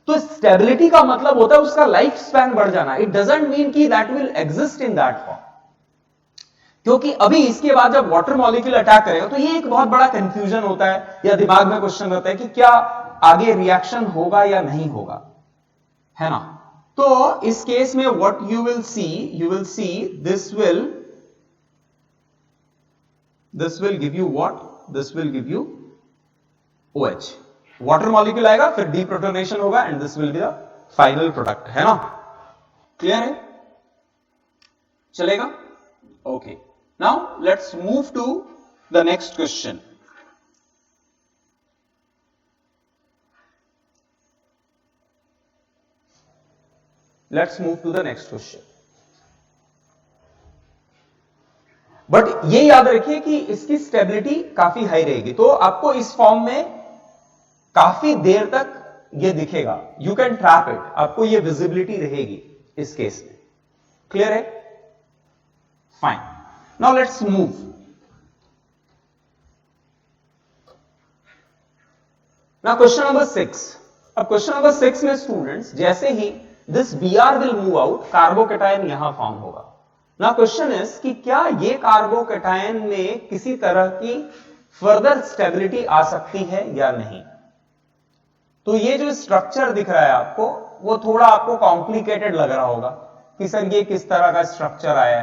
तो स्टेबिलिटी का मतलब होता है उसका लाइफ स्पैन बढ़ जाना। इट डजंट मीन कि that will exist in that form, क्योंकि अभी इसके बाद जब वाटर मॉलिक्यूल अटैक करेगा तो ये एक बहुत बड़ा कंफ्यूजन होता है, या दिमाग में क्वेश्चन रहता है कि क्या आगे रिएक्शन होगा या नहीं होगा, है ना। तो इस केस में what you will C this will give you what? This will give you OH. Water molecule आएगा, फिर डीप्रोटोनेशन होगा and this will be the final product, है ना। क्लियर है? चलेगा? Okay, now let's move to the next question. Let's move to the next question. But ये याद रखिए कि इसकी स्टेबिलिटी काफी हाई रहेगी, तो आपको इस फॉर्म में काफी देर तक ये दिखेगा, यू कैन ट्रैप इट, आपको ये विजिबिलिटी रहेगी इस केस में। क्लियर है? Fine, now let's move. Now question number 6। अब क्वेश्चन नंबर 6 में स्टूडेंट्स जैसे ही this Br will move out, carbocation यहां फॉर्म होगा। ना क्वेश्चन इज कि क्या ये कार्बोकेटाइन में किसी तरह की फर्दर स्टेबिलिटी आ सकती है या नहीं। तो ये जो स्ट्रक्चर दिख रहा है आपको, वो थोड़ा आपको कॉम्प्लिकेटेड लग रहा होगा कि सर ये किस तरह का स्ट्रक्चर आया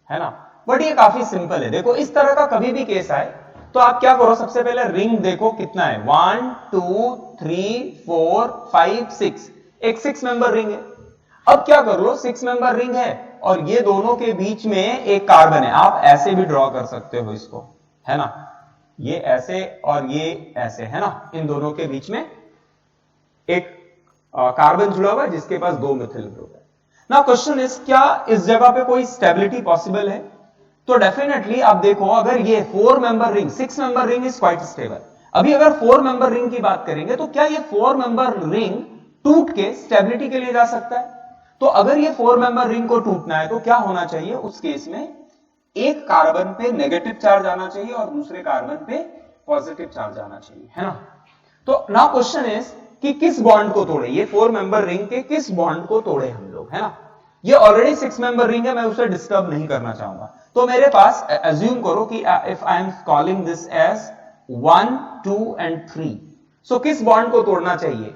है ना, बट ये काफी सिंपल है। देखो इस तरह का कभी भी केस आए तो आप क्या करो, सबसे पहले रिंग देखो कितना है, 1 2 3 4 5 6, एक 6 मेंबर रिंग है। अब क्या कर लो, 6 मेंबर रिंग है और ये दोनों के बीच में एक कार्बन है। आप ऐसे भी ड्रॉ कर सकते हो इसको, है ना, ये ऐसे और ये ऐसे, है ना, इन दोनों के बीच में एक कार्बन जुड़ा हुआ है जिसके पास 2 मिथिल ग्रुप है। नाउ क्वेश्चन इज, क्या इस जगह पे कोई स्टेबिलिटी पॉसिबल है? तो डेफिनेटली आप देखो, अगर ये 4 member ring, 6 member ring is quite stable. अभी अगर 4 मेंबर रिंग की बात करेंगे तो क्या ये 4 मेंबर रिंग टूट के स्टेबिलिटी के लिए जा सकता है? तो अगर ये 4 मेंबर रिंग को टूटना है तो क्या होना चाहिए? उस केस में एक कार्बन पे नेगेटिव चार्ज आना चाहिए और दूसरे कार्बन पे पॉजिटिव चार्ज आना चाहिए, है ना। तो नाउ क्वेश्चन इज कि किस बॉन्ड को तोड़े, ये 4 मेंबर रिंग के किस बॉन्ड को तोड़े हम लोग, है ना। ये ऑलरेडी 6 मेंबर रिंग है, मैं उसे डिस्टर्ब नहीं करना चाहूंगा। तो मेरे पास अज्यूम करो कि if I am calling this as 1 2 and 3, so किस बॉन्ड को तोड़ना चाहिए?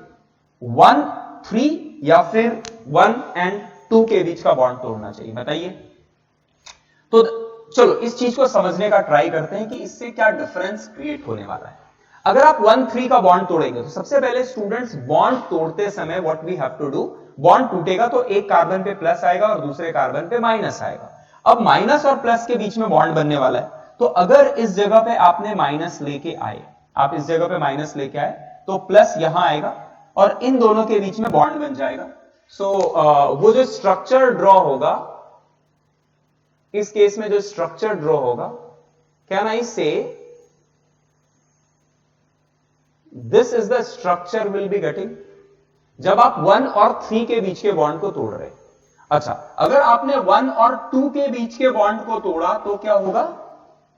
1 3 या फिर 1 एंड 2 के बीच का बॉन्ड तोड़ना चाहिए, बताइए। तो चलो इस चीज को समझने का ट्राई करते हैं कि इससे क्या डिफरेंस क्रिएट होने वाला है। अगर आप 1 3 का बॉन्ड तोड़ेंगे तो सबसे पहले स्टूडेंट्स, बॉन्ड तोड़ते समय what we have to do, bond टूटेगा तो एक कार्बन पे प्लस आएगा और दूसरे कार्बन पे माइनस आएगा। अब माइनस और प्लस के बीच में बॉन्ड बनने वाला है, तो अगर इस जगह पे आपने माइनस लेके आए, आप इस जगह पे माइनस लेके आए तो प्लस यहां आएगा और इन दोनों के बीच में बॉन्ड बन जाएगा। सो वो जो स्ट्रक्चर ड्रॉ होगा, इस केस में जो स्ट्रक्चर ड्रॉ होगा, कैन आई से this is the structure will be getting, जब आप 1 और 3 के बीच के बॉन्ड को तोड़ रहे हैं। अच्छा, अगर आपने 1 और 2 के बीच के बॉन्ड को तोड़ा तो क्या होगा?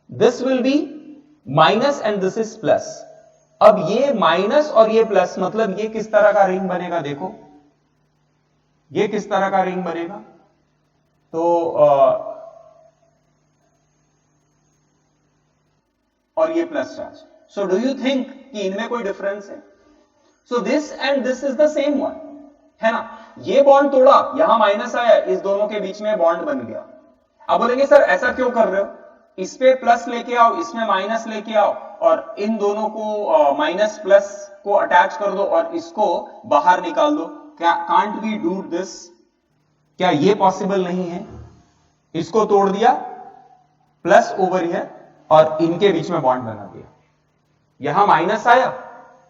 This will B minus and this is plus. अब ये माइनस और ये प्लस, मतलब ये किस तरह का रिंग बनेगा? देखो ये किस तरह का रिंग बनेगा? तो और ये plus charge. So do you think कि इनमें कोई डिफरेंस है? So this and this is the same one, है ना। ये बॉन्ड तोड़ा, यहां माइनस आया, इस दोनों के बीच में बॉन्ड बन गया। अब बोलेंगे सर ऐसा क्यों कर रहे हो? इस पे प्लस लेके आओ, इसमें माइनस लेके आओ और इन दोनों को माइनस प्लस को अटैच कर दो और इसको बाहर निकाल दो। क्या कांट वी डू दिस? क्या ये पॉसिबल नहीं है? इसको तोड़ दिया, प्लस ओवर हियर और इनके बीच में बॉन्ड बना दिया। यहां माइनस आया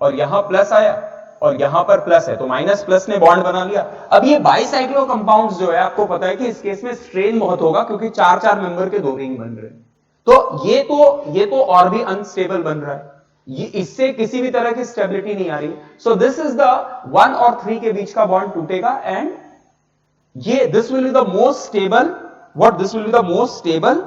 और यहां प्लस आया और यहां पर प्लस है, तो माइनस प्लस ने बॉन्ड बना लिया। अब ये बाइसाइक्लो कंपाउंड्स जो है, आपको पता है कि इस केस में स्ट्रेन बहुत होगा क्योंकि 4-4 मेंबर के 2 रिंग बन रहे हैं। तो ये तो और भी अनस्टेबल बन रहा है, ये इससे किसी भी तरह की स्टेबिलिटी नहीं आ रही। सो दिस इज द 1 और 3 के बीच का बॉन्ड टूटेगा एंड ये this will be the most stable, what this will be the most stable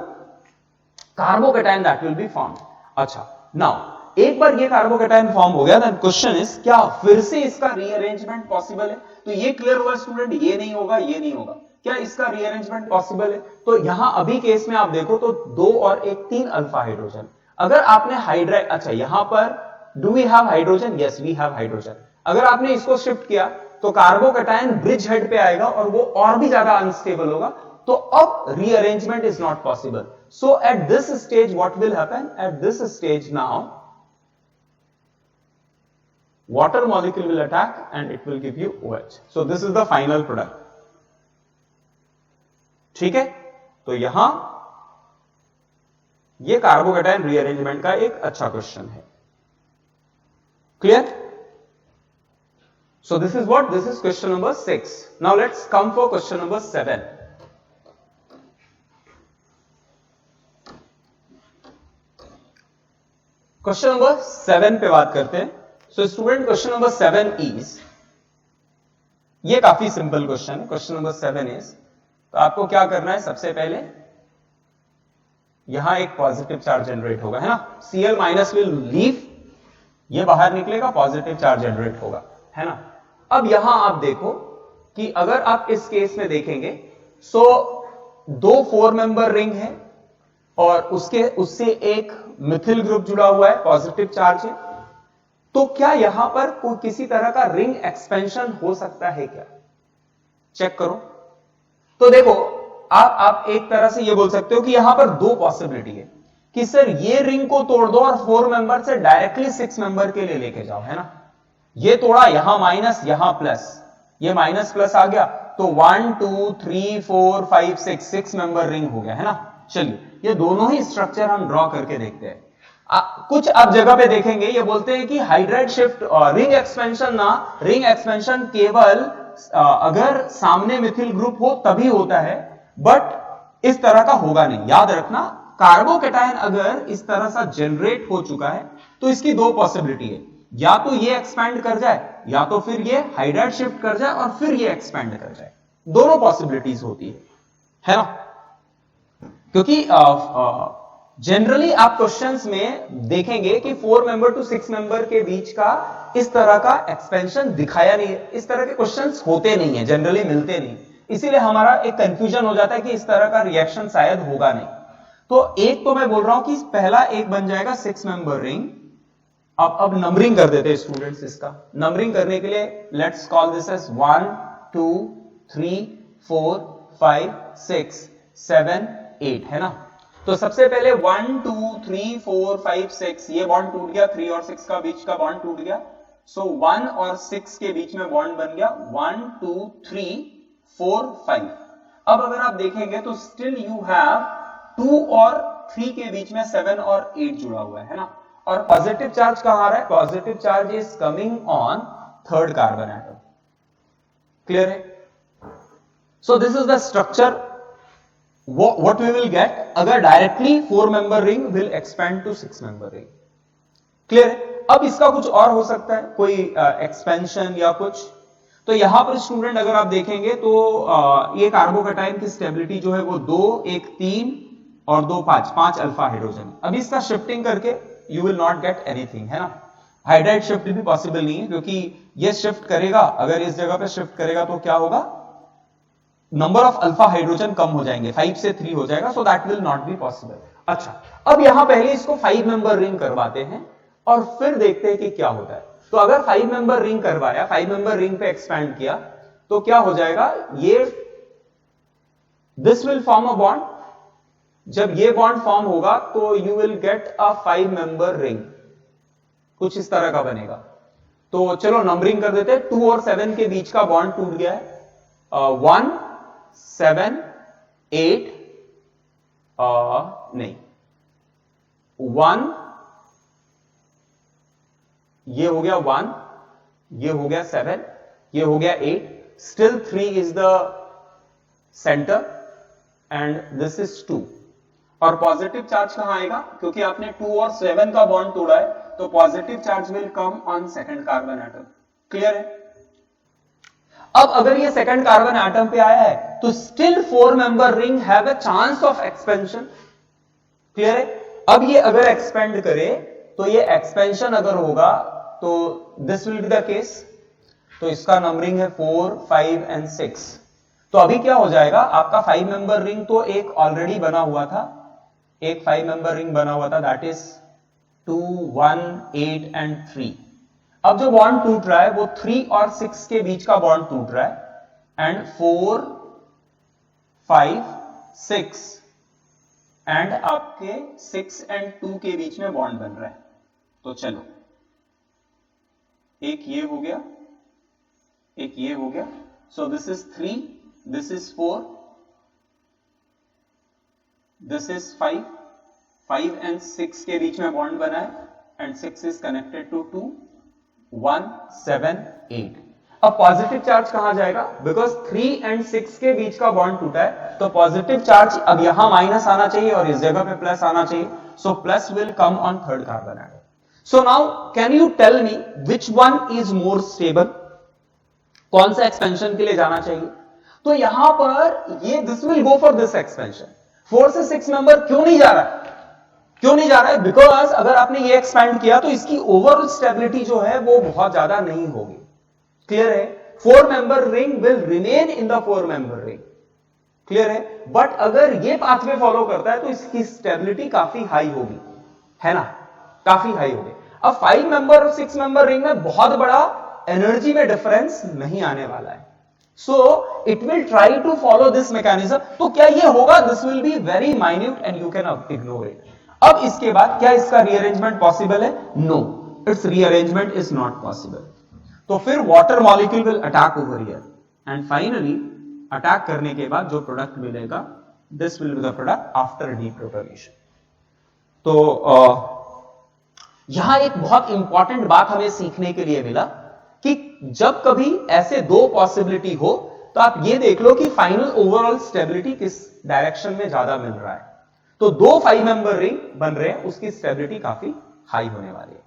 carbocation that will be formed. अच्छा, नाउ एक बार ये कार्बोकेटायन फॉर्म हो गया, देन क्वेश्चन इज क्या फिर से इसका रीअरेंजमेंट पॉसिबल है? तो ये क्लियर हुआ स्टूडेंट, ये नहीं होगा, ये नहीं होगा, क्या इसका रीअरेंजमेंट पॉसिबल है? तो यहां अभी केस में आप देखो तो 2 और 1 3 अल्फा हाइड्रोजन। अगर आपने हाइड्राइड, अच्छा यहां पर do we have hydrogen? Yes we have hydrogen. अगर आपने इसको शिफ्ट किया तो कार्बोकेटायन ब्रिज हेड पे आएगा और वो और भी ज्यादा अनस्टेबल होगा, तो अब rearrangement is not possible. So at this stage what will happen? At this stage now water molecule will attack and it will give you OH. So this is the final product. ठीक है, तो यहां ये carbocation rearrangement का एक अच्छा question है। Clear? So this is what? This is question number 6. Now let's come for question number 7. Question number 7 पे बात करते हैं। So student, question number 7 is, ये काफी सिंपल क्वेश्चन है। क्वेश्चन नंबर 7 इज, तो आपको क्या करना है, सबसे पहले यहां एक पॉजिटिव चार्ज जनरेट होगा, है ना। Cl माइनस विल लीव, ये बाहर निकलेगा, पॉजिटिव चार्ज जनरेट होगा, है ना। अब यहां आप देखो कि अगर आप इस केस में देखेंगे, सो 2 4 मेंबर रिंग है और उससे एक मिथिल ग्रुप जुड़ा हुआ है, पॉजिटिव चार्ज है। तो क्या यहां पर कोई किसी तरह का रिंग एक्सपेंशन हो सकता है क्या? चेक करो। तो देखो, आप एक तरह से ये बोल सकते हो कि यहां पर दो पॉसिबिलिटी है कि सर ये रिंग को तोड़ दो और 4 मेंबर से डायरेक्टली 6 मेंबर के लिए लेके जाओ, है ना। ये तोड़ा, यहां माइनस यहां प्लस, ये माइनस प्लस आ गया, तो 1 2 3 4 5 6 मेंबर रिंग हो गया, है ना। चलिए ये दोनों ही स्ट्रक्चर हम ड्रॉ करके देखते हैं। कुछ अब जगह पे देखेंगे ये बोलते हैं कि हाइड्राइड शिफ्ट रिंग एक्सपेंशन ना, रिंग एक्सपेंशन केवल अगर सामने मिथिल ग्रुप हो तभी होता है, बट इस तरह का होगा नहीं। याद रखना, कार्बोकैटायन अगर इस तरह सा जनरेट हो चुका है तो इसकी दो पॉसिबिलिटी है, या तो ये एक्सपैंड कर जाए या तो फिर ये हाइड्राइड शिफ्ट कर जाए और फिर ये एक्सपैंड कर जाए। दोनों पॉसिबिलिटीज होती है ना। क्योंकि जनरली आप क्वेश्चंस में देखेंगे कि 4 मेंबर टू 6 मेंबर के बीच का इस तरह का एक्सपेंशन दिखाया नहीं है। इस तरह के क्वेश्चंस होते नहीं है, जनरली मिलते नहीं, इसीलिए हमारा एक कंफ्यूजन हो जाता है कि इस तरह का रिएक्शन शायद होगा नहीं। तो एक तो मैं बोल रहा हूं कि पहला एक बन जाएगा 6 मेंबर रिंग। अब नंबरिंग कर देते हैं स्टूडेंट्स। इसका नंबरिंग करने के लिए लेट्स कॉल दिस एज 1 2 3 4 5 6 7 8, है ना। तो सबसे पहले 1 2 3 4 5 6 ये बॉन्ड टूट गया, 3 और 6 का बीच का बॉन्ड टूट गया। सो 1 और 6 के बीच में बॉन्ड बन गया 1 2 3 4 5। अब अगर आप देखेंगे तो स्टिल यू हैव 2 और 3 के बीच में 7 और 8 जुड़ा हुआ है ना। और पॉजिटिव चार्ज कहां आ रहा है? Positive charge is coming on third carbon atom. Clear है? So this is the structure what we will get अगर directly 4 member ring will expand to 6 member ring. Clear है? अब इसका कुछ और हो सकता है, कोई एक्सपेंशन या कुछ। तो यहां पर स्टूडेंट अगर आप देखेंगे तो ये कार्बोकैटायन की स्टेबिलिटी जो है वो 2 1 3 और 2 5 अल्फा हाइड्रोजन। अभी इसका शिफ्टिंग करके you will not get anything, है ना। हाइड्राइड शिफ्ट भी पॉसिबल नहीं है, क्योंकि ये शिफ्ट करेगा, अगर इस जगह पे शिफ्ट करेगा तो क्या होगा, नंबर ऑफ अल्फा हाइड्रोजन कम हो जाएंगे, 5 से 3 हो जाएगा। सो that will not be possible. अच्छा, अब यहां पहले इसको 5 मेंबर रिंग करवाते हैं और फिर देखते हैं कि क्या होता है। तो अगर 5 मेंबर रिंग करवाया, 5 मेंबर रिंग पे एक्सपैंड किया तो क्या हो जाएगा, ये this will form a bond. जब ये बॉन्ड फॉर्म होगा तो you will get a 5 member ring, कुछ इस तरह का बनेगा। तो चलो नंबरिंग कर देते हैं। 2 और 7 के बीच का बॉन्ड टूट गया है। 1 7 8 नहीं 1, ये हो गया 1, ये हो गया 7, ये हो गया 8, still 3 is the centre and this is 2। और पॉजिटिव चार्ज कहां आएगा, क्योंकि आपने 2 और 7 का बॉन्ड तोड़ा है, तो positive charge will come on second carbon atom. Clear है? अब अगर ये सेकंड कार्बन एटम पे आया है तो still 4 member ring have a chance of expansion. Clear है? अब ये अगर एक्सपेंड करे तो ये एक्सपेंशन अगर होगा तो this will be the case. तो इसका नंबरिंग है 4 5 एंड 6। तो अभी क्या हो जाएगा, आपका 5 मेंबर रिंग तो एक ऑलरेडी बना हुआ था, एक 5 मेंबर रिंग बना हुआ था, दैट इज 2 1 8 एंड 3। अब जो बॉन्ड टूट रहा है वो 3 और 6 के बीच का बॉन्ड टूट रहा है एंड 4 5 6 एंड आपके 6 एंड 2 के बीच में बॉन्ड बन रहा है। तो चलो, एक ये हो गया, एक ये हो गया। सो this is 3, this is 4, this is 5, 5 and 6 के बीच में बॉन्ड बना है एंड 6 इज कनेक्टेड टू 2 1 7 8। अब पॉजिटिव चार्ज कहां जाएगा, बिकॉज 3 एंड 6 के बीच का बॉन्ड टूटा है, तो पॉजिटिव चार्ज अब यहां माइनस आना चाहिए और इस जगह पे प्लस आना चाहिए। So plus will come on third carbon atom. So now can you tell me which one is more stable, कौन सा एक्सपेंशन के लिए जाना चाहिए? तो यहां पर ये this will go for this expansion. 4 से 6 मेंबर क्यों नहीं जा रहा है, क्यों नहीं जा रहा है? बिकॉज अगर आपने ये एक्सपैंड किया तो इसकी ओवरऑल स्टेबिलिटी जो है वो बहुत ज्यादा नहीं होगी। क्लियर है? 4 member ring will remain in the 4 member ring. Clear है? बट अगर ये पाथवे फॉलो करता है तो इसकी स्टेबिलिटी काफी हाई होगी, है ना, काफी हाई होगी। अब 5 मेंबर और 6 मेंबर रिंग में बहुत बड़ा एनर्जी में डिफरेंस नहीं आने वाला है, so it will try to follow this mechanism. तो क्या ये होगा? This will be very minute and you can ignore it. अब इसके बाद क्या इसका रीअरेंजमेंट पॉसिबल है? No, it's rearrangement is not possible. तो फिर water molecule will attack over here and finally attack करने के बाद जो प्रोडक्ट मिलेगा, this will be the product after deprotonation. तो यहां एक बहुत इंपॉर्टेंट बात हमें सीखने के लिए मिला कि जब कभी ऐसे दो पॉसिबिलिटी हो तो आप ये देख लो कि फाइनल ओवरऑल स्टेबिलिटी किस डायरेक्शन में ज्यादा मिल रहा है। तो 2 5 मेंबर रिंग बन रहे हैं, उसकी स्टेबिलिटी काफी हाई होने वाली है।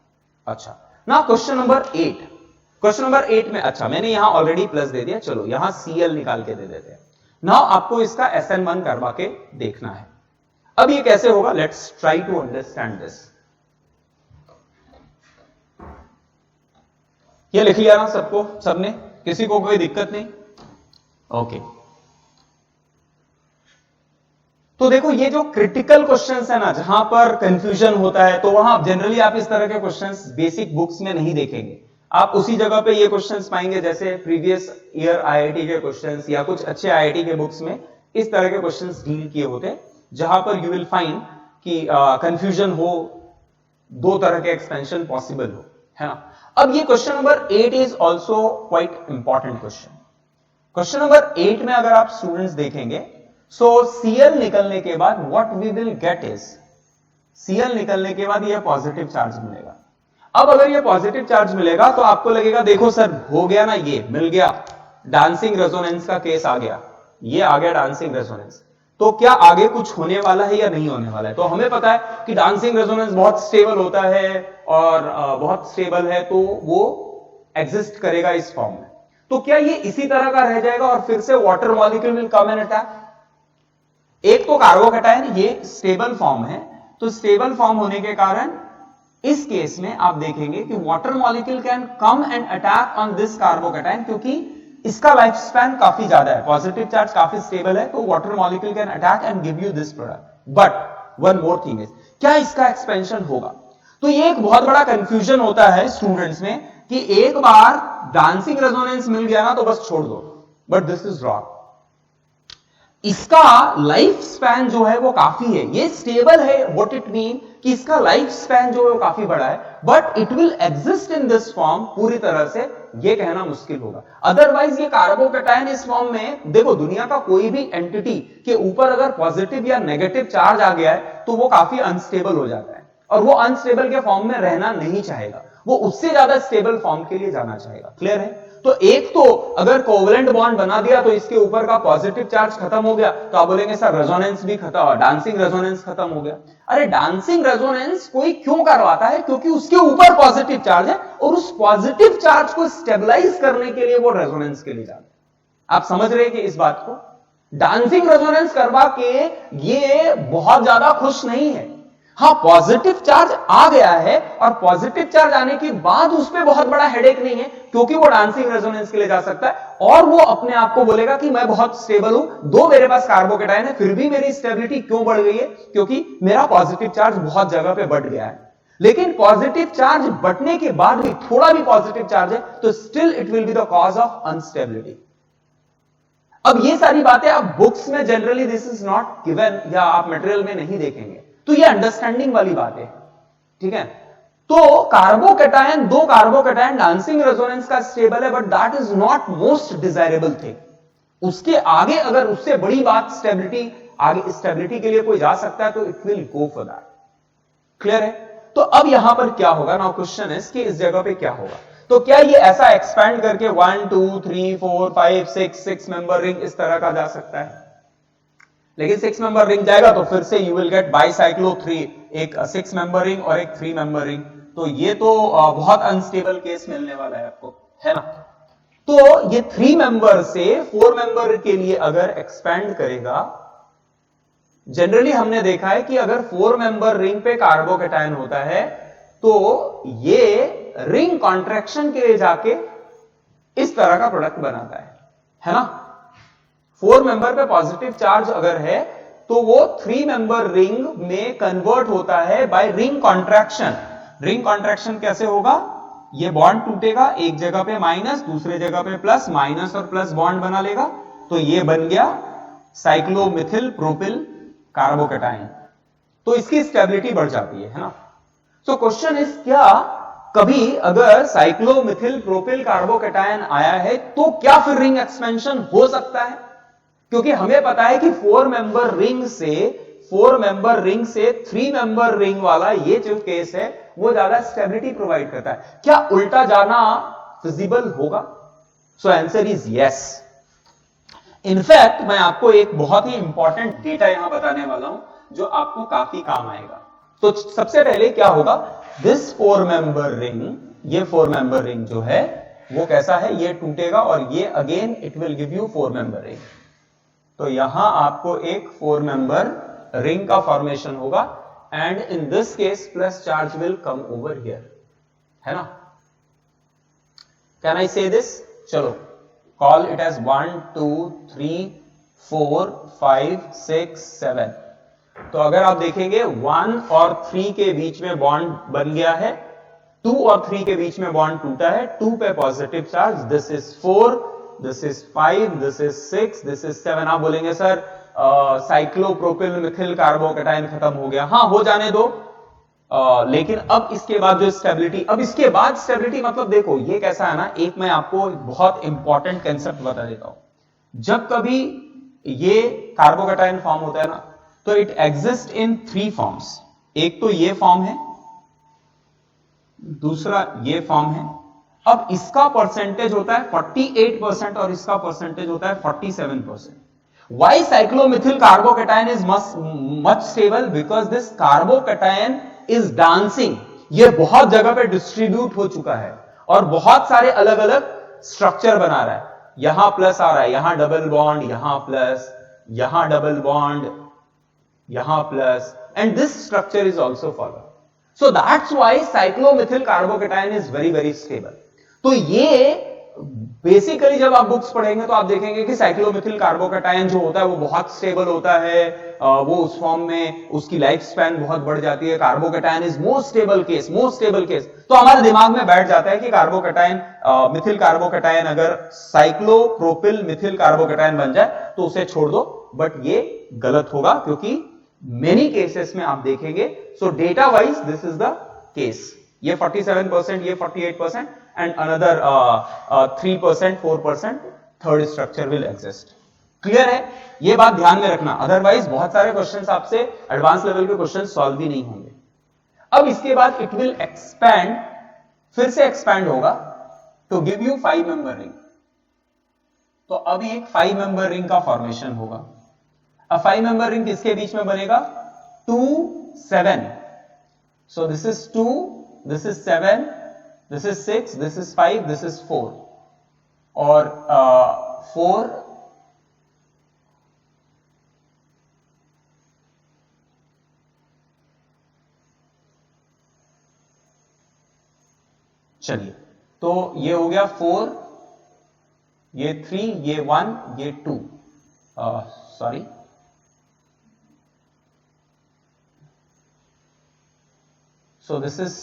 अच्छा, now question number 8। Question number 8 में, अच्छा मैंने यहां ऑलरेडी प्लस दे दिया, चलो यहां Cl निकाल के दे देते हैं। नाउ आपको इसका SN1 करवा के देखना है। अब ये कैसे होगा? Let's try to understand this. ये लिख लिया ना सबको, सबने? किसी को कोई दिक्कत नहीं? ओके। तो देखो ये जो क्रिटिकल क्वेश्चंस है ना, जहां पर कंफ्यूजन होता है, तो वहां जनरली आप इस तरह के क्वेश्चंस बेसिक बुक्स में नहीं देखेंगे। आप उसी जगह पे ये क्वेश्चंस पाएंगे जैसे प्रीवियस ईयर आईआईटी के क्वेश्चंस या कुछ अच्छे आईआईटी के बुक्स में इस तरह के क्वेश्चंस डील किए होते हैं, जहां पर यू विल फाइंड कि कंफ्यूजन हो, दो तरह के एक्सपेंशन पॉसिबल हो, है ना। अब ये question number 8 is also quite important question. Question number 8 में अगर आप स्टूडेंट्स देखेंगे, सो Cl निकलने के बाद what we will get is, Cl निकलने के बाद ये पॉजिटिव चार्ज मिलेगा। अब अगर ये पॉजिटिव चार्ज मिलेगा तो आपको लगेगा देखो सर हो गया ना, ये मिल गया, डांसिंग रेजोनेंस का केस आ गया, ये आ गया डांसिंग रेजोनेंस। तो क्या आगे कुछ होने वाला है या नहीं होने वाला है? तो हमें पता है कि डांसिंग रेजोनेंस बहुत स्टेबल होता है और बहुत स्टेबल है, तो वो एग्जिस्ट करेगा इस फॉर्म में। तो क्या ये इसी तरह का रह जाएगा और फिर से water molecule will come and attack? एक तो कार्बोकैटायन ये स्टेबल फॉर्म है, तो स्टेबल फॉर्म होने के कारण इस केस में आप देखेंगे कि water molecule can come and attack on this carbocation, क्योंकि इसका लाइफ स्पैन काफी ज्यादा है, पॉजिटिव चार्ज काफी स्टेबल है, तो water molecule can attack and give you this product. But one more thing is, क्या इसका एक्सपेंशन होगा? तो ये एक बहुत बड़ा कंफ्यूजन होता है स्टूडेंट्स में कि एक बार डांसिंग रेजोनेंस मिल गया ना तो बस छोड़ दो, बट दिस इज रॉन्ग। इसका लाइफ स्पैन जो है वो काफी है, ये स्टेबल है, व्हाट इट मीन कि इसका लाइफ स्पैन जो है वो काफी बड़ा है, but it will exist in this form पूरी तरह से ये कहना मुश्किल होगा। अदरवाइज ये कार्बोकैटायन इस फॉर्म में, देखो दुनिया का कोई भी एंटिटी के ऊपर अगर पॉजिटिव या नेगेटिव चार्ज आ गया है तो वो काफी अनस्टेबल हो जाता है और वो अनस्टेबल के फॉर्म में रहना नहीं चाहेगा, वो उससे ज्यादा स्टेबल फॉर्म के लिए जाना चाहेगा। क्लियर है? तो एक तो अगर कोवलेंट बॉन्ड बना दिया तो इसके ऊपर का पॉजिटिव चार्ज खत्म हो गया, तो आप बोलेंगे सर रेजोनेंस भी खत्म, डांसिंग रेजोनेंस खत्म हो गया। अरे डांसिंग रेजोनेंस कोई क्यों करवाता है? क्योंकि उसके ऊपर पॉजिटिव चार्ज है और उस पॉजिटिव चार्ज को स्टेबलाइज करने के लिए वो रेजोनेंस के लिए जाता है। आप समझ रहे हैं कि इस बात को? डांसिंग रेजोनेंस करवा के ये बहुत ज्यादा खुश नहीं है। हाँ, पॉजिटिव चार्ज आ गया है और पॉजिटिव चार्ज आने के बाद उस पर बहुत बड़ा हेडेक नहीं है, क्योंकि वो डांसिंग रेजोनेंस के लिए जा सकता है और वो अपने आप को बोलेगा कि मैं बहुत स्टेबल हूं, दो मेरे पास कार्बोकैटायन है फिर भी मेरी स्टेबिलिटी क्यों बढ़ गई है? क्योंकि मेरा पॉजिटिव चार्ज बहुत जगह पे बढ़ गया है। लेकिन पॉजिटिव चार्ज बढ़ने के बाद भी थोड़ा भी पॉजिटिव चार्ज है तो still it will be the cause of instability. अब ये सारी बातें आप बुक्स में generally this is not given या आप मटेरियल में नहीं देखेंगे, तो ये अंडरस्टैंडिंग वाली बात है, ठीक है। तो कार्बोकैटायन, दो कार्बोकैटायन डांसिंग रेजोनेंस का स्टेबल है, but that is not most desirable thing. उसके आगे अगर उससे बड़ी बात स्टेबिलिटी, आगे स्टेबिलिटी के लिए कोई जा सकता है तो it will go for that. Clear है? तो अब यहां पर क्या होगा? नाउ क्वेश्चन इज कि इस जगह पे क्या होगा? तो क्या ये ऐसा एक्सपैंड करके 1 2 3 4 5 6 मेंबर रिंग इस तरह का जा सकता है? लेकिन 6 मेंबर रिंग जाएगा तो फिर से यू विल गेट बाइसाइक्लो 3, एक 6 मेंबर रिंग और एक 3 मेंबर रिंग, तो ये तो बहुत अनस्टेबल केस मिलने वाला है आपको, है ना। तो ये 3 मेंबर से 4 मेंबर के लिए अगर एक्सपैंड करेगा, जनरली हमने देखा है कि अगर 4 मेंबर रिंग पे कार्बोकैटायन होता है तो ये रिंग कॉन्ट्रैक्शन के लिए जाके इस तरह का प्रोडक्ट बनाता है ना। 4 मेंबर पे पॉजिटिव चार्ज अगर है तो वो 3 मेंबर रिंग में कन्वर्ट होता है bye ring contraction. Ring contraction कैसे होगा? ये बॉन्ड टूटेगा, एक जगह पे माइनस, दूसरे जगह पे प्लस, माइनस और प्लस बॉन्ड बना लेगा, तो ये बन गया साइक्लोमिथिल प्रोपिल कार्बोकेटाइन। तो इसकी स्टेबिलिटी बढ़ जाती है ना। सो क्वेश्चन इज, क्या कभी अगर साइक्लोमिथिल प्रोपिल कार्बोकेटाइन आया है तो क्या फिर रिंग एक्सपेंशन हो सकता है? क्योंकि हमें पता है कि 4 मेंबर रिंग से 3 मेंबर रिंग वाला ये जो केस है वो ज्यादा स्टेबिलिटी प्रोवाइड करता है। क्या उल्टा जाना फिजिबल होगा? So answer is yes. In fact मैं आपको एक बहुत ही इंपॉर्टेंट डेटा यहां बताने वाला हूं जो आपको काफी काम आएगा। तो सबसे पहले क्या होगा, दिस 4 मेंबर रिंग, ये 4 मेंबर रिंग जो है वो कैसा है, ये टूटेगा और ये again it will give you 4 member ring. तो यहां आपको एक 4 मेंबर रिंग का फॉर्मेशन होगा and in this case plus charge will come over here, है ना। कैन आई से दिस? चलो कॉल इट एज 1 2 3 4 5 6 7। तो अगर आप देखेंगे 1 और 3 के बीच में बॉन्ड बन गया है, 2 और 3 के बीच में बॉन्ड टूटा है, 2 पे positive charge, this is 4, this is 5, this is 6, this is 7। आप बोलेंगे सर साइक्लोप्रोपिल मिथिल कार्बोकेटाइन खत्म हो गया। हाँ, हो जाने दो, लेकिन अब इसके बाद जो स्टेबिलिटी, अब इसके बाद स्टेबिलिटी मतलब देखो ये कैसा है ना, एक मैं आपको बहुत इंपॉर्टेंट कंसेप्ट बता देता हूं। जब कभी ये कार्बोकेटाइन फॉर्म होता है ना, तो इट एग्जिस्ट इन 3 फॉर्म्स। एक तो ये फॉर्म है, दूसरा ये फॉर्म है। अब इसका परसेंटेज होता है 48% और इसका परसेंटेज होता है 47%। Why cyclomethyl carbocation is much stable? Because this carbocation is dancing. ये बहुत जगह पे डिस्ट्रीब्यूट हो चुका है और बहुत सारे अलग अलग स्ट्रक्चर बना रहा है। यहां प्लस आ रहा है, यहां डबल बॉन्ड, यहां प्लस, यहां डबल बॉन्ड, यहां plus, and this structure is also follow. So that's why cyclomethyl carbocation is very very stable. तो ये बेसिकली जब आप बुक्स पढ़ेंगे तो आप देखेंगे कि साइक्लोमिथिल कार्बोकेटाइन जो होता है वो बहुत स्टेबल होता है, वो उस फॉर्म में उसकी लाइफ स्पैन बहुत बढ़ जाती है। Carbocation is most stable case, most stable case. तो हमारे दिमाग में बैठ जाता है कि कार्बोकेटाइन, मिथिल कार्बोकेटाइन अगर साइक्लोप्रोपिल मिथिल कार्बोकेटाइन बन जाए तो उसे छोड़ दो, बट ये गलत होगा क्योंकि मेनी केसेस में आप देखेंगे। सो data wise this is the case. ये 47%, ये 48% and another 3%, 4% third structure will exist. Clear है? ये बात ध्यान में रखना, अदरवाइज बहुत सारे क्वेश्चंस आपसे एडवांस लेवल के क्वेश्चंस सॉल्व भी नहीं होंगे। अब इसके बाद इट विल एक्सपैंड, फिर से एक्सपैंड होगा to give you 5 member ring. तो अब एक 5 मेंबर रिंग का फॉर्मेशन होगा। अब 5 मेंबर रिंग किसके बीच में बनेगा? 2 7। सो this is 2, this is 7, this is 6, this is 5, this is 4 और 4 चलिए, तो ये हो गया 4, ये 3, ये 1, ये 2, सॉरी सो दिस इज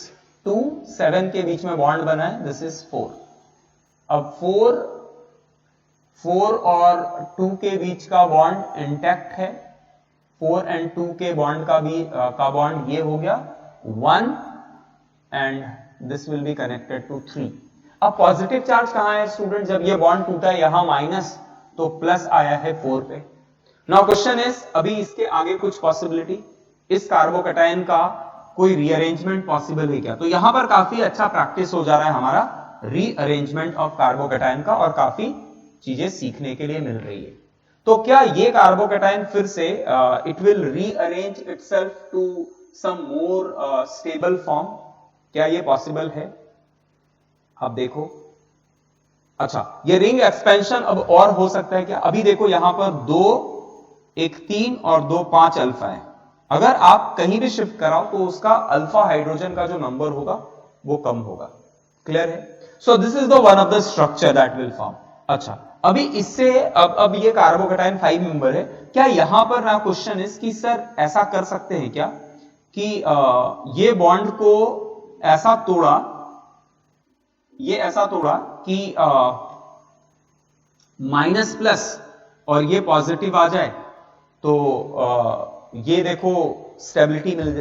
2, 7 के बीच में बॉन्ड बना है, दिस इज 4। अब 4 और 2 के बीच का बॉन्ड इंटैक्ट है, 4 एंड 2 के बॉन्ड का बॉन्ड ये हो गया 1 and this will be connected to 3। अब पॉजिटिव चार्ज कहां है स्टूडेंट? जब ये बॉन्ड टूटा है यहां माइनस, तो प्लस आया है 4 पे। नाउ क्वेश्चन इज, अभी इसके आगे कुछ पॉसिबिलिटी, इस कार्बोकेटाइन का कोई रीअरेंजमेंट पॉसिबल है क्या? तो यहां पर काफी अच्छा प्रैक्टिस हो जा रहा है हमारा रीअरेंजमेंट ऑफ कार्बोकेटाइन का और काफी चीजें सीखने के लिए मिल रही है। तो क्या ये कार्बोकेटाइन फिर से it will rearrange itself to some more stable form? क्या ये पॉसिबल है? आप देखो, अच्छा ये रिंग एक्सपेंशन अब और हो सकता है क्या? अभी देखो यहां पर 2, एक 3 और 2 5 अल्फा है। अगर आप कहीं भी शिफ्ट कराओ तो उसका अल्फा हाइड्रोजन का जो नंबर होगा वो कम होगा। क्लियर है? So this is the one of the structure that will form. अच्छा, अभी इससे अब ये कार्बोकेटाइन 5 मेंबर है। क्या यहां पर ना क्वेश्चन इज कि सर ऐसा कर सकते हैं क्या कि ये बॉन्ड को ऐसा तोड़ा, ये ऐसा तोड़ा कि माइनस प्लस और ये पॉजिटिव आ जाए, तो ये देखो स्टेबिलिटी मिल